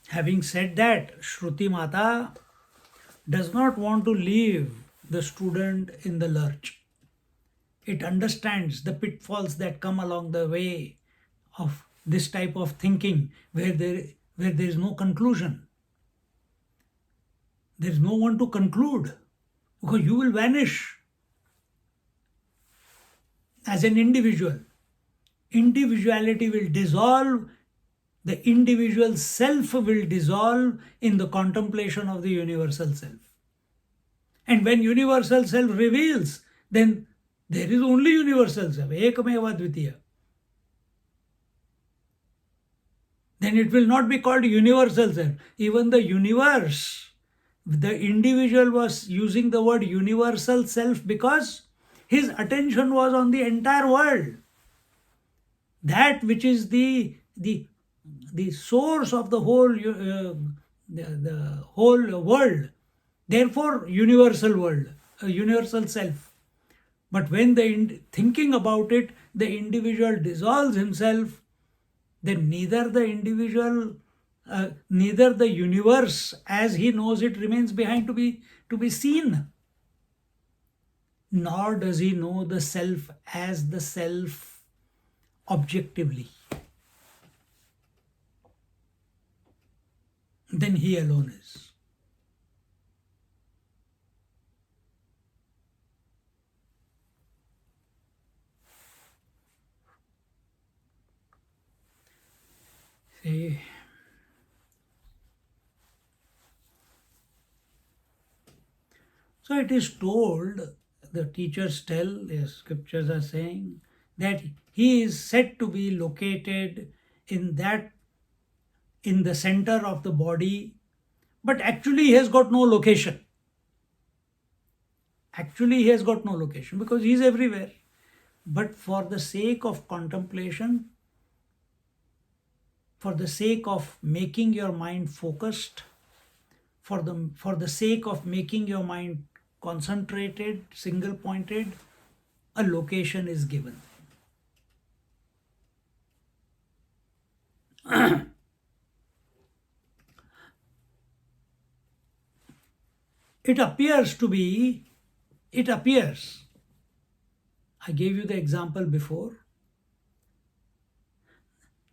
Having said that, Shruti Mata does not want to leave the student in the lurch. It understands the pitfalls that come along the way of this type of thinking where there is no conclusion. There is no one to conclude because you will vanish as an individual. Individuality will dissolve. The individual self will dissolve in the contemplation of the universal self. And when universal self reveals, then there is only universal self, ekameva dvitiya. Then it will not be called universal self. Even the universe, the individual was using the word universal self because his attention was on the entire world. That which is the source of the whole the whole world. Therefore, universal world, a universal self. But when thinking about it, the individual dissolves himself, then neither the individual, neither the universe as he knows it remains behind to be seen, nor does he know the self as the self objectively. Then he alone is. See, so it is told, the teachers tell, the scriptures are saying, that he is said to be located in the center of the body, but actually he has got no location. Actually, he has got no location because he is everywhere. But for the sake of contemplation, for the sake of making your mind focused, for the sake of making your mind concentrated, single pointed, a location is given. It appears. I gave you the example before.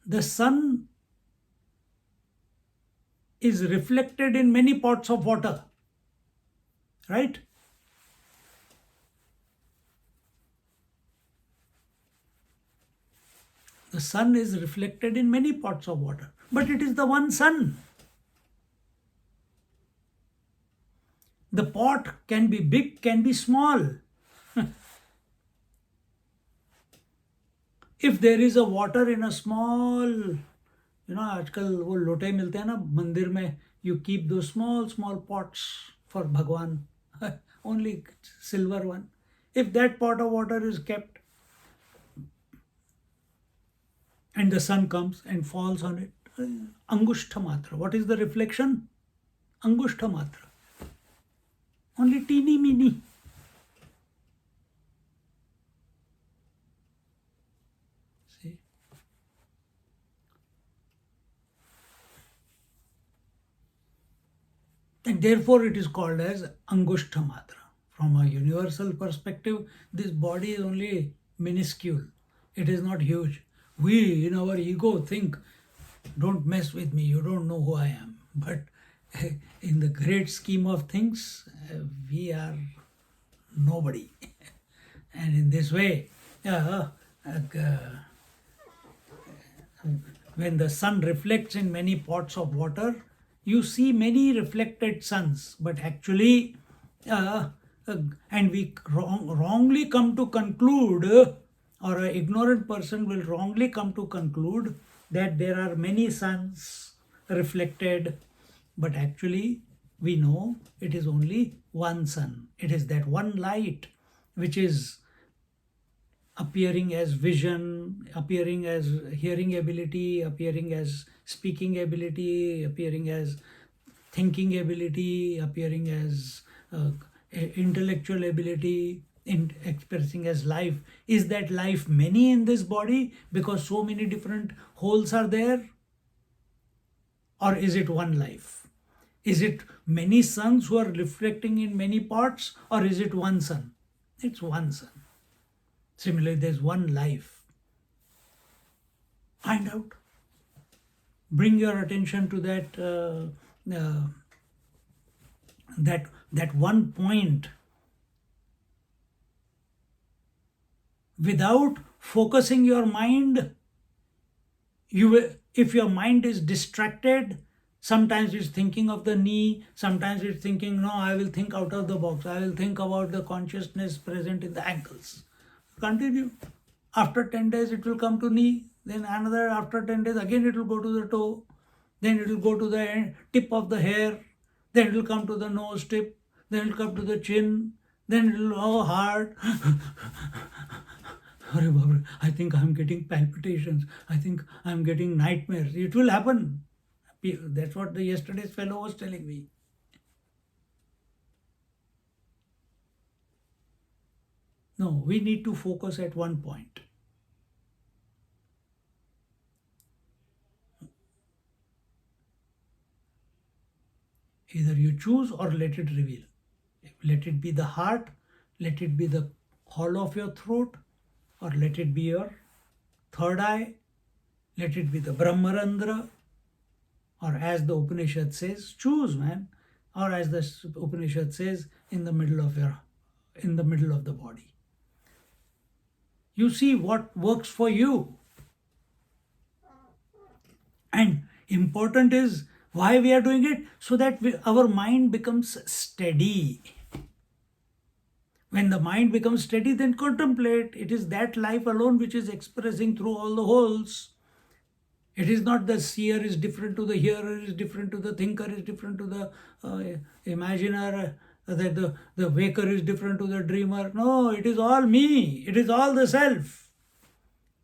The sun is reflected in many pots of water, right? The sun is reflected in many pots of water, but it is the one sun. The pot can be big, can be small. If there is a water in a small, आजकल वो लोटे मिलते हैं ना मंदिर में, you keep those small pots for Bhagwan, only silver one. If that pot of water is kept and the sun comes and falls on it, Angushta Matra. What is the reflection? Angushta Matra. Only teeny meeny. See? And therefore it is called as Angushta Matra. From a universal perspective, this body is only minuscule. It is not huge. We, in our ego, think, don't mess with me, you don't know who I am. But in the great scheme of things, we are nobody. And in this way, when the sun reflects in many pots of water, you see many reflected suns, but actually, and we wrongly come to conclude, or an ignorant person will wrongly come to conclude that there are many suns reflected, but actually, we know it is only one sun. It is that one light which is appearing as vision, appearing as hearing ability, appearing as speaking ability, appearing as thinking ability, appearing as intellectual ability, in expressing as life. Is that life many in this body because so many different holes are there? Or is it one life? Is it many suns who are reflecting in many parts, or is it one sun? It's one sun. Similarly, there's one life. Find out. Bring your attention to that one point. Without focusing your mind, if your mind is distracted, sometimes it's thinking of the knee, sometimes it's thinking, no, I will think out of the box, I will think about the consciousness present in the ankles. Continue. After 10 days, it will come to knee. Then another, after 10 days, again it will go to the toe. Then it will go to the tip of the hair. Then it will come to the nose tip. Then it will come to the chin. Then it will go hard. I think I'm getting palpitations. I think I'm getting nightmares. It will happen. That's what the yesterday's fellow was telling me. No, we need to focus at one point. Either you choose or let it reveal. Let it be the heart, let it be the hollow of your throat, or let it be your third eye, let it be the Brahmarandra, or as the Upanishad says, choose, man. Or as the Upanishad says, in the middle of the body. You see what works for you. And important is why we are doing it, so that our mind becomes steady. When the mind becomes steady, then contemplate. It is that life alone which is expressing through all the holes. It is not the seer is different to the hearer, is different to the thinker, is different to the imaginer, that the waker is different to the dreamer. No, it is all me. It is all the self.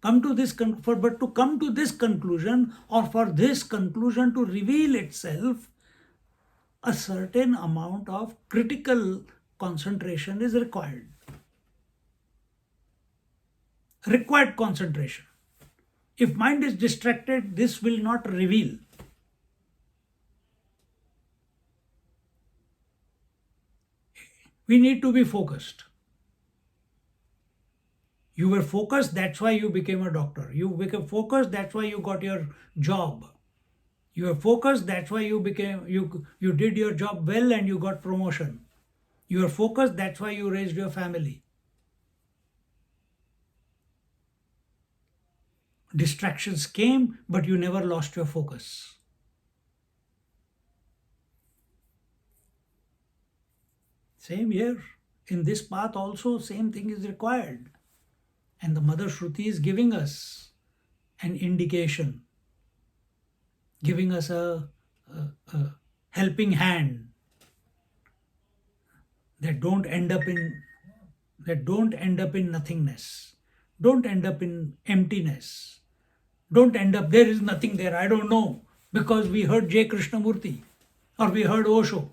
But to come to this conclusion, or for this conclusion to reveal itself, a certain amount of critical concentration is required. Required concentration. If mind is distracted, this will not reveal. We need to be focused. You were focused, that's why you became a doctor. You became focused, that's why you got your job. You were focused, that's why you did your job well and you got promotion. You were focused, that's why you raised your family. Distractions came, but you never lost your focus. Same here. In this path also, same thing is required. And the Mother Shruti is giving us an indication, giving us a helping hand that don't end up in nothingness, don't end up in emptiness, don't end up there is nothing there, I don't know, because we heard J. Krishnamurti or we heard Osho.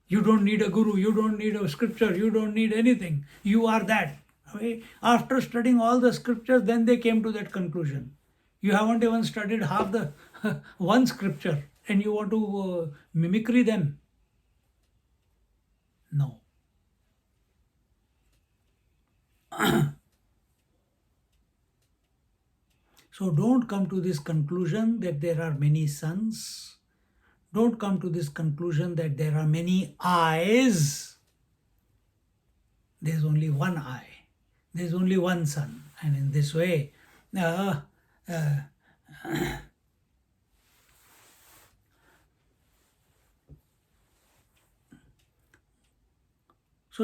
You don't need a guru, you don't need a scripture, you don't need anything. You are that. Okay? After studying all the scriptures, then they came to that conclusion. You haven't even studied half the one scripture and you want to mimicry them. No. So don't come to this conclusion that there are many suns. Don't come to this conclusion that there are many eyes. There's only one eye. There's only one sun. And in this way, so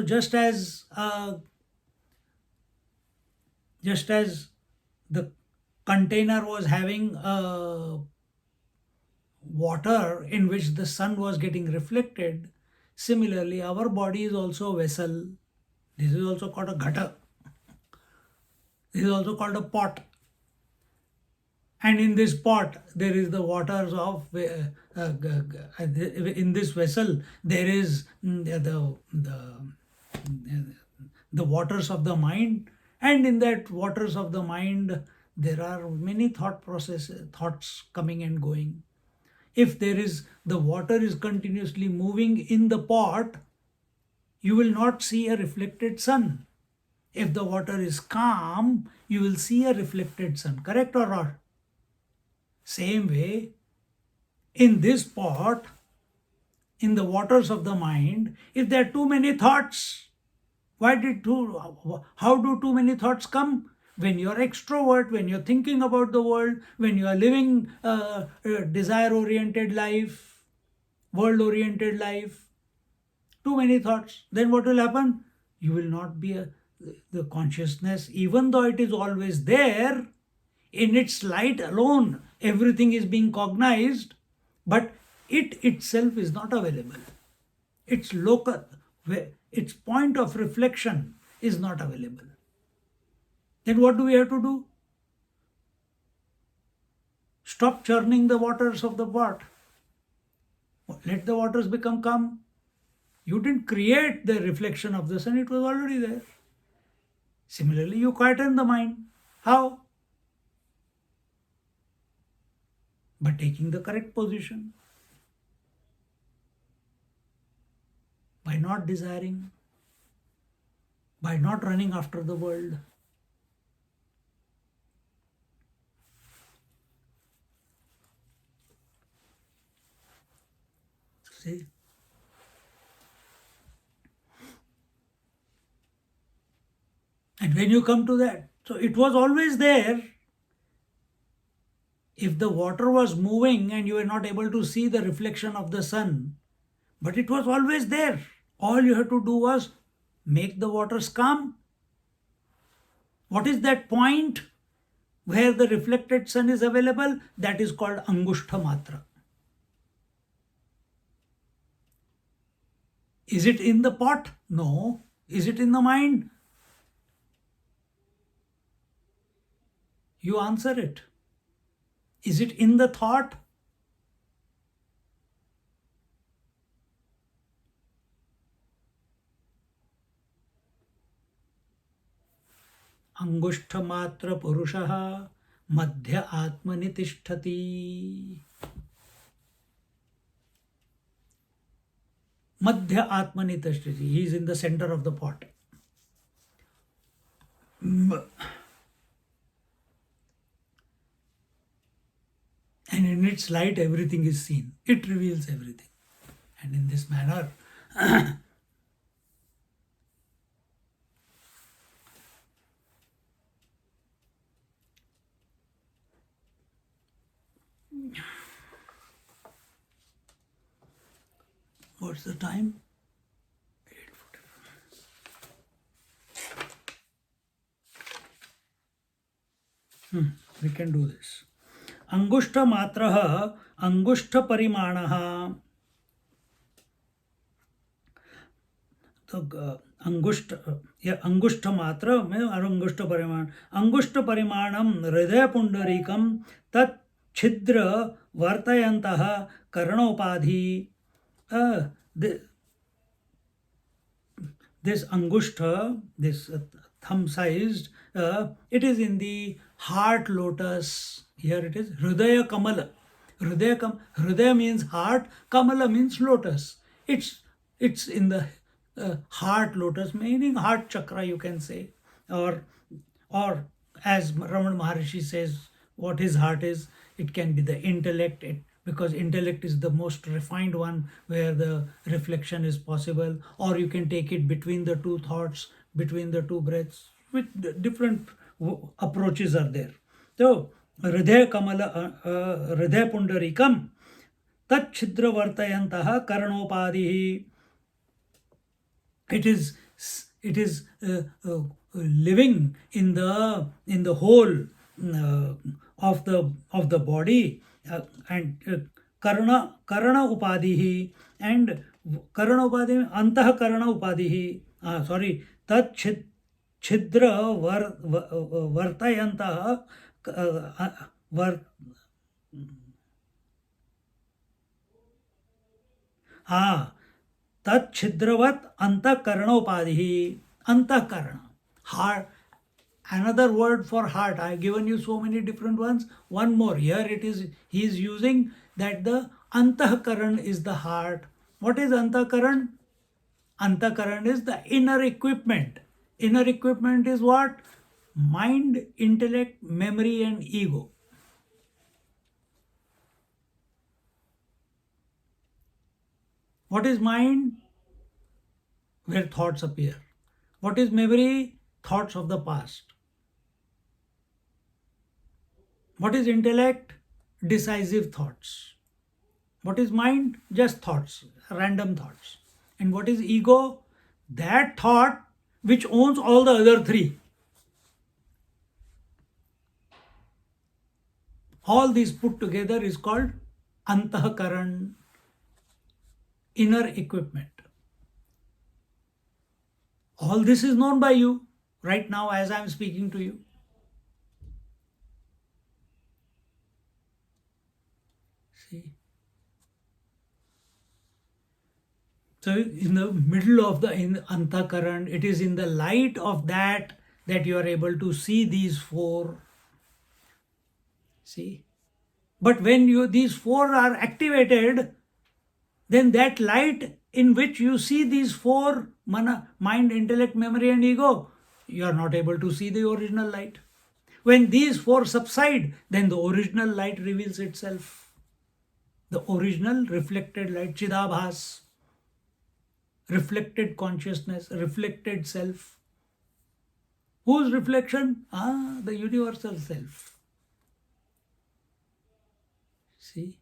just as the container was having water in which the sun was getting reflected, similarly our body is also a vessel. This is also called a ghata. This is also called a pot. And in this pot there is the waters of in this vessel there is the waters of the mind, and in that waters of the mind there are many thoughts coming and going. If there is the water is continuously moving in the pot, you will not see a reflected sun. If the water is calm, you will see a reflected sun. Correct or not? Same way, in this pot, in the waters of the mind, if there are too many thoughts, how do too many thoughts come? When you're extrovert, when you're thinking about the world, when you are living a desire-oriented life, world-oriented life, too many thoughts, then what will happen? You will not be the consciousness, even though it is always there, in its light alone, everything is being cognized, but it itself is not available. Its local, its point of reflection is not available. Then what do we have to do? Stop churning the waters of the pot. Let the waters become calm. You didn't create the reflection of the sun, it was already there. Similarly, you quieten the mind. How? By taking the correct position. By not desiring. By not running after the world. See? And when you come to that, so it was always there. If the water was moving and you were not able to see the reflection of the sun, but it was always there. All you had to do was make the waters calm. What is that point where the reflected sun is available? That is called Angushtha Matra. Is it in the pot? No. Is it in the mind? You answer it. Is it in the thought? Angushthamatra Purushaha Madhya Atmani Tishtati. Madhya Atmani Tishtati. He is in the center of the pot. And in its light, everything is seen. It reveals everything. And in this manner, what's the time? 8:45. We can do this. Angushta matraha, angushta parimanaha. तो अंगुष्ठ या अंगुष्ठ मात्र में अंगुष्ठ परिमाण, अंगुष्ठ परिमाणम हृदय पुंडरीकम तच्छिद्र वर्तयन्तः कर्णोपाधि. This angushta, this thumb sized, it is in the heart lotus. Here it is hridaya kamala. Hridaya means heart, kamala means lotus. It's in the heart lotus, meaning heart chakra, you can say, or as Ramana Maharishi says, what his heart is, it can be the intellect, because intellect is the most refined one where the reflection is possible, or you can take it between the two thoughts, between the two breaths, with different approaches are there. So hridaya kamala, hridaya pundarikam tat chidra vartayantah karnopadihi. It is living in the whole of the body, and karana upadihi, and karana upadihi, antah karana upadihi, sorry, tat chidra vartayantah तच्छिद्रवत अंतःकरणोपाधि. Antahkarana, heart. Another word for heart. I have given you so many different ones. One more. Here it is. He is using that the antahkaran is the heart. What is antahkaran? Antahkaran is the inner equipment. Inner equipment is what? Mind, intellect, memory, and ego. What is mind? Where thoughts appear. What is memory? Thoughts of the past. What is intellect? Decisive thoughts. What is mind? Just thoughts, random thoughts. And what is ego? That thought which owns all the other three. All these put together is called antahkaran, inner equipment. All this is known by you right now as I am speaking to you. See? So in the middle of the antahkaran, it is in the light of that you are able to see these four. See? But when these four are activated, then that light in which you see these four, mind, intellect, memory, and ego, you are not able to see the original light. When these four subside, then the original light reveals itself. The original reflected light, Chidabhas, reflected consciousness, reflected self. Whose reflection? The universal self. See?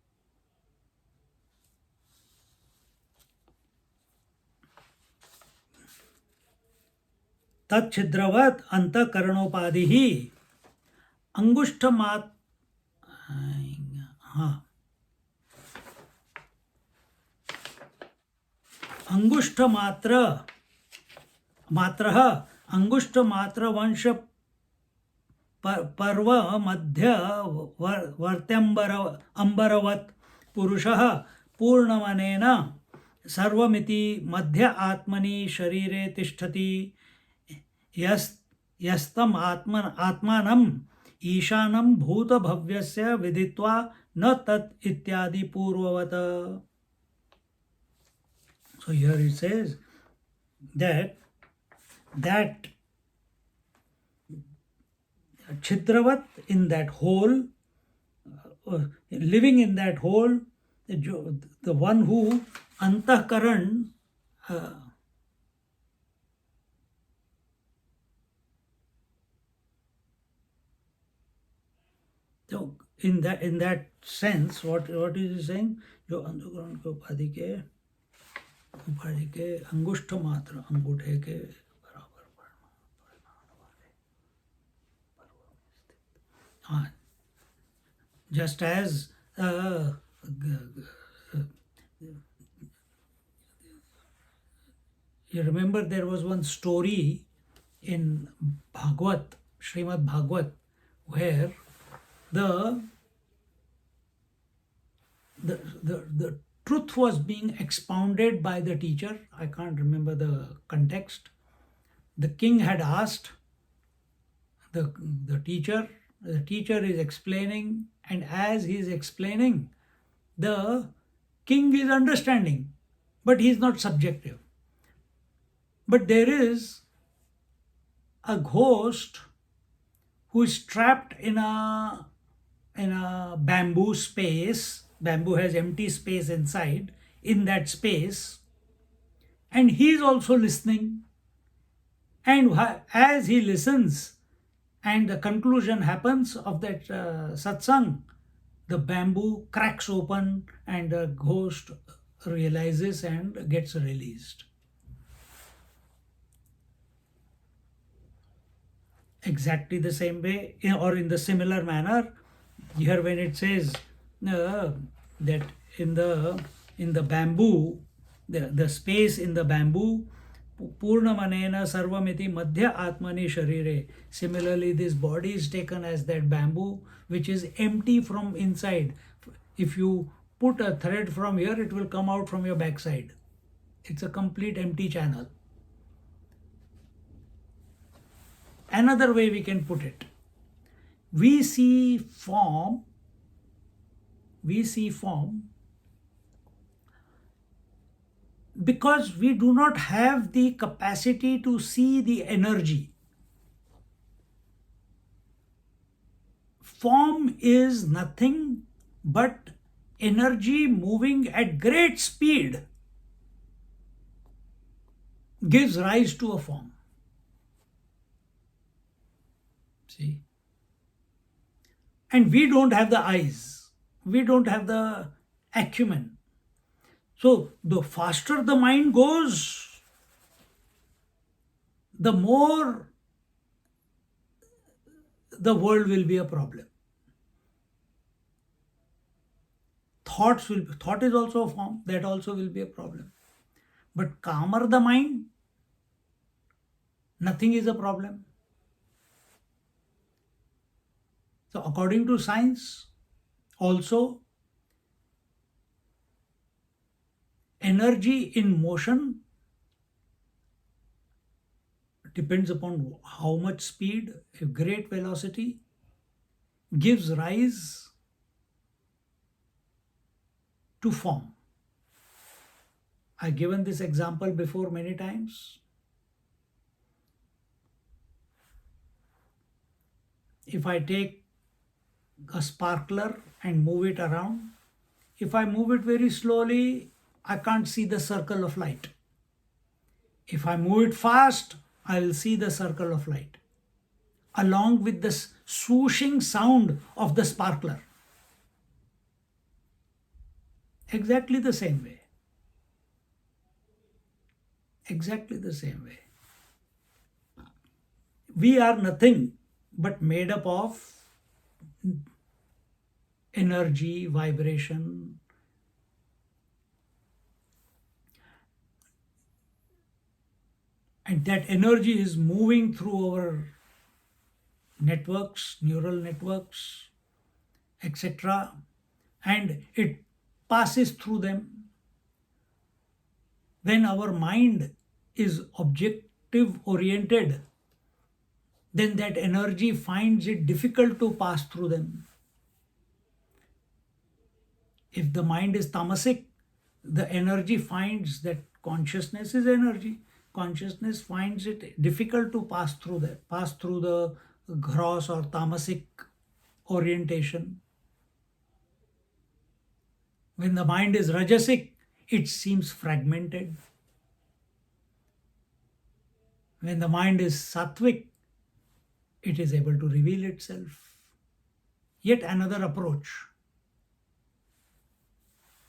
तच्छिद्रवत अंतःकरणोपाधि अंगुष्ठ अंगुष्ठ मात्रः अंगुष्ठ मात्र वंश पर्व मध्य वर्त्यंबरवत् पुरुषः पूर्णमनेन सर्वमिति मध्य आत्मनि शरीरे तिष्ठति यस्तम आत्मानम ईशानम भूत भव्यस्य विदित्वा न तत् इत्यादि पूर्ववत. So here it says that Chitravat, in that hole, living in that hole, the one who antahkaran, so in that sense, what is he saying? जो अंधकरण के उपाधि के अंगुष्ठ मात्र अंगूठे के बराबर परिमाण वाले पर्वत में स्थित। हाँ, just as you remember, there was one story in Bhagavad, Srimad Bhagavad, where the truth was being expounded by the teacher. I can't remember the context. The king had asked the teacher is explaining, and as he is explaining, the king is understanding, but he is not subjective. But there is a ghost who is trapped in a bamboo space. Bamboo has empty space inside. In that space, and he is also listening. And as he listens, and the conclusion happens of that satsang, the bamboo cracks open, and the ghost realizes and gets released. Exactly the same way, or in the similar manner, here when it says that in the bamboo, the space in the bamboo, Purnamanena sarvamiti madhya atmani sharire. Similarly, this body is taken as that bamboo which is empty from inside. If you put a thread from here, it will come out from your backside. It's a complete empty channel. Another way we can put it, we see form because we do not have the capacity to see the energy. Form is nothing but energy moving at great speed gives rise to a form. See? And we don't have the eyes. We don't have the acumen. So the faster the mind goes, the more the world will be a problem. Thought is also a form, that also will be a problem. But calmer the mind, nothing is a problem. So according to science, also energy in motion depends upon how much speed, a great velocity gives rise to form. I've given this example before many times. If I take a sparkler and move it around, if I move it very slowly, I can't see the circle of light. If I move it fast, I will see the circle of light along with the swooshing sound of the sparkler. Exactly the same way. Exactly the same way. We are nothing but made up of energy, vibration. And that energy is moving through our networks, neural networks, etc. And it passes through them. When our mind is objective oriented, then that energy finds it difficult to pass through them. If the mind is tamasic, the energy finds that consciousness is energy. Consciousness finds it difficult to pass through the gross or tamasic orientation. When the mind is rajasic, it seems fragmented. When the mind is sattvic, it is able to reveal itself. Yet another approach.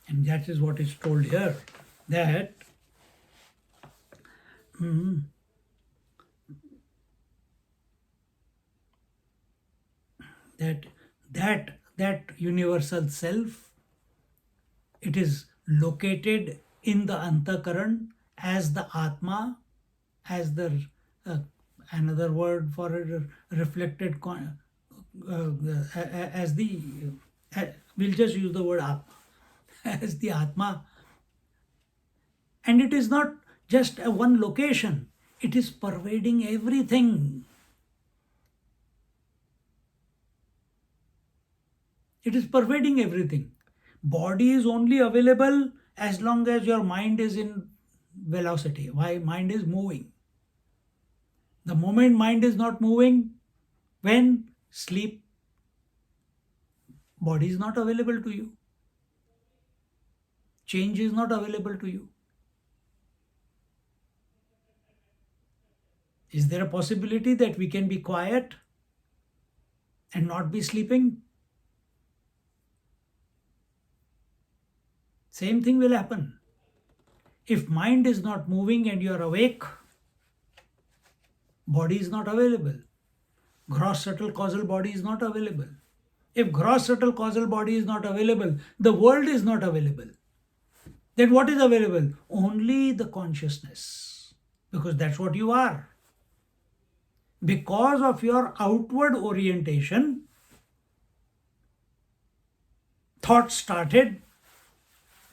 And that is what is told here, that that that universal self, it is located in the antakaran as the atma, as the uh, another word for it, reflected as the we'll just use the word atma as the atma. And it is not just a one location, it is pervading everything. It is pervading everything. Body is only available as long as your mind is in velocity. Why? Mind is moving. The moment mind is not moving, when sleep, body is not available to you. Change is not available to you. Is there a possibility that we can be quiet and not be sleeping? Same thing will happen. If mind is not moving and you are awake, body is not available. Gross subtle causal body is not available. If gross subtle causal body is not available, the world is not available. Then what is available? Only the consciousness. Because that's what you are. Because of your outward orientation, thought started,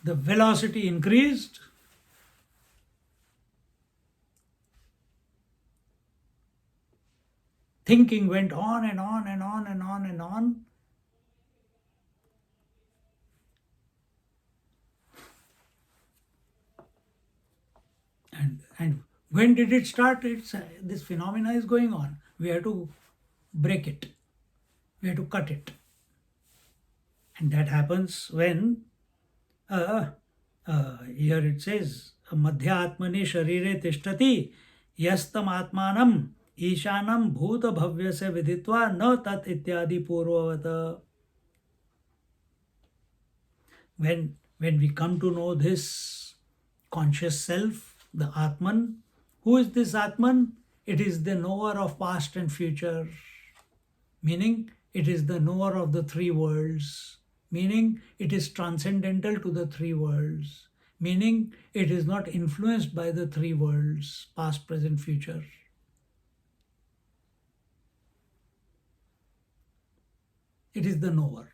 the velocity increased, thinking went on and on and on and on and on. And when did it start? This phenomena is going on. We have to break it. We have to cut it. And that happens when, here it says, Madhya Atmani Sharire Tishtati Yastam Atmanam Ishanam Bhuta Bhavyasya Vidhitva Na Tat Ityadi Purvavata. When we come to know this conscious self, the Atman, who is this Atman? It is the knower of past and future, meaning it is the knower of the three worlds, meaning it is transcendental to the three worlds, meaning it is not influenced by the three worlds, past, present, future. It is the knower.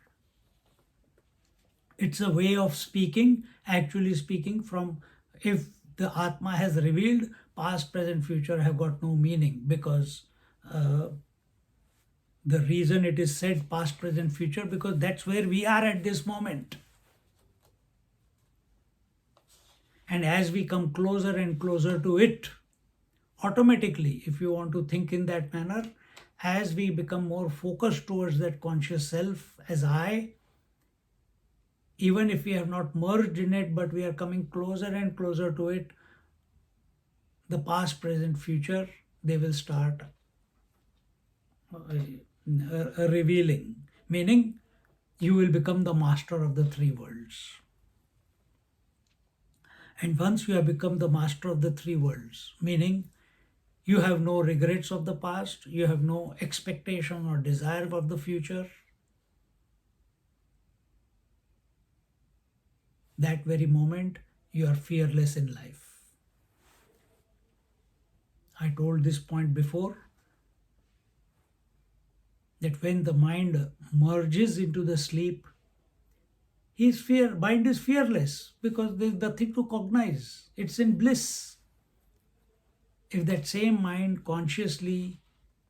It's a way of speaking, actually speaking from, if the Atma has revealed, past, present, future have got no meaning, because the reason it is said past, present, future, because that's where we are at this moment. And as we come closer and closer to it, automatically, if you want to think in that manner, as we become more focused towards that conscious self as I, even if we have not merged in it, but we are coming closer and closer to it, the past, present, future, they will start revealing, meaning you will become the master of the three worlds. And once you have become the master of the three worlds, meaning you have no regrets of the past, you have no expectation or desire of the future, that very moment you are fearless in life. I told this point before, that when the mind merges into the sleep, mind is fearless, because there is nothing to cognize. It's in bliss. If that same mind consciously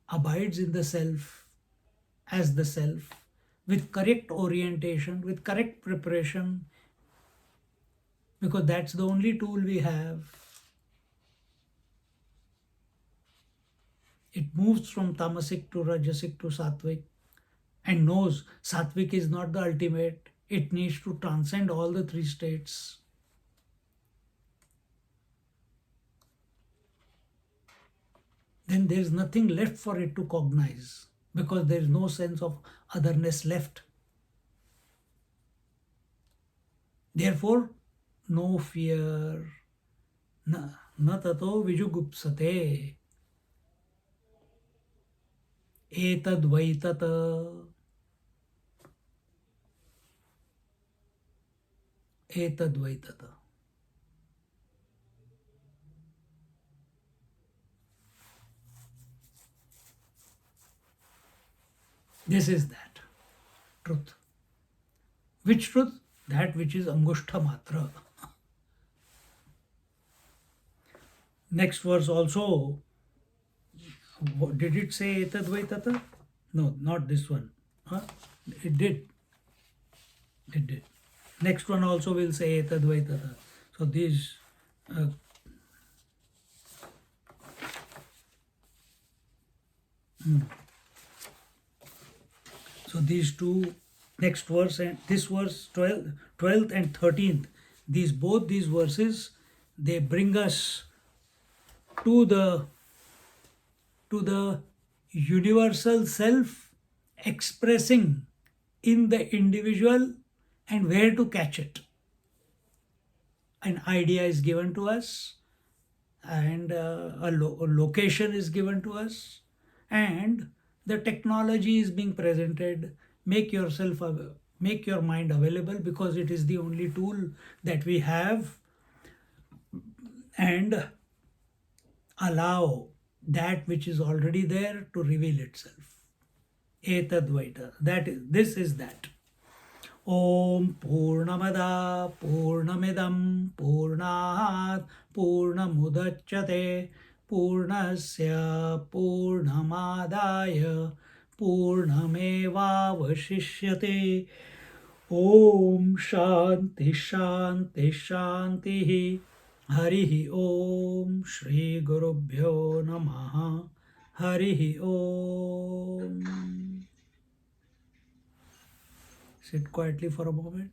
abides in the self, as the self, with correct orientation, with correct preparation, because that's the only tool we have. It moves from tamasic to rajasic to sattvic and knows sattvic is not the ultimate. It needs to transcend all the three states. Then there is nothing left for it to cognize because there is no sense of otherness left. Therefore, no fear. Na tato vijugupsate. Etad vaitata. Etad vaitata. This is that truth. Which truth? That which is Angushtha Matra. Next verse also, did it say Etad Vaitata? No, not this one. Huh? It did. It did. Next one also will say Etad Vaitata. So these so these two, next verse and this verse 12th and 13th, both these verses, they bring us to the universal self expressing in the individual and where to catch it. An idea is given to us, and a location is given to us, and the technology is being presented. Make yourself make your mind available because it is the only tool that we have, and allow that which is already there to reveal itself. Etad vaita. This is that. Om Purnamada Purnamidam Purnat Purnamudachyate Purnasya Purnamadaya Purnamevavashishyate. Om Shanti Shanti Shanti. Harihi Om Shri Gurubhyo Namaha. Harihi Om. Sit quietly for a moment.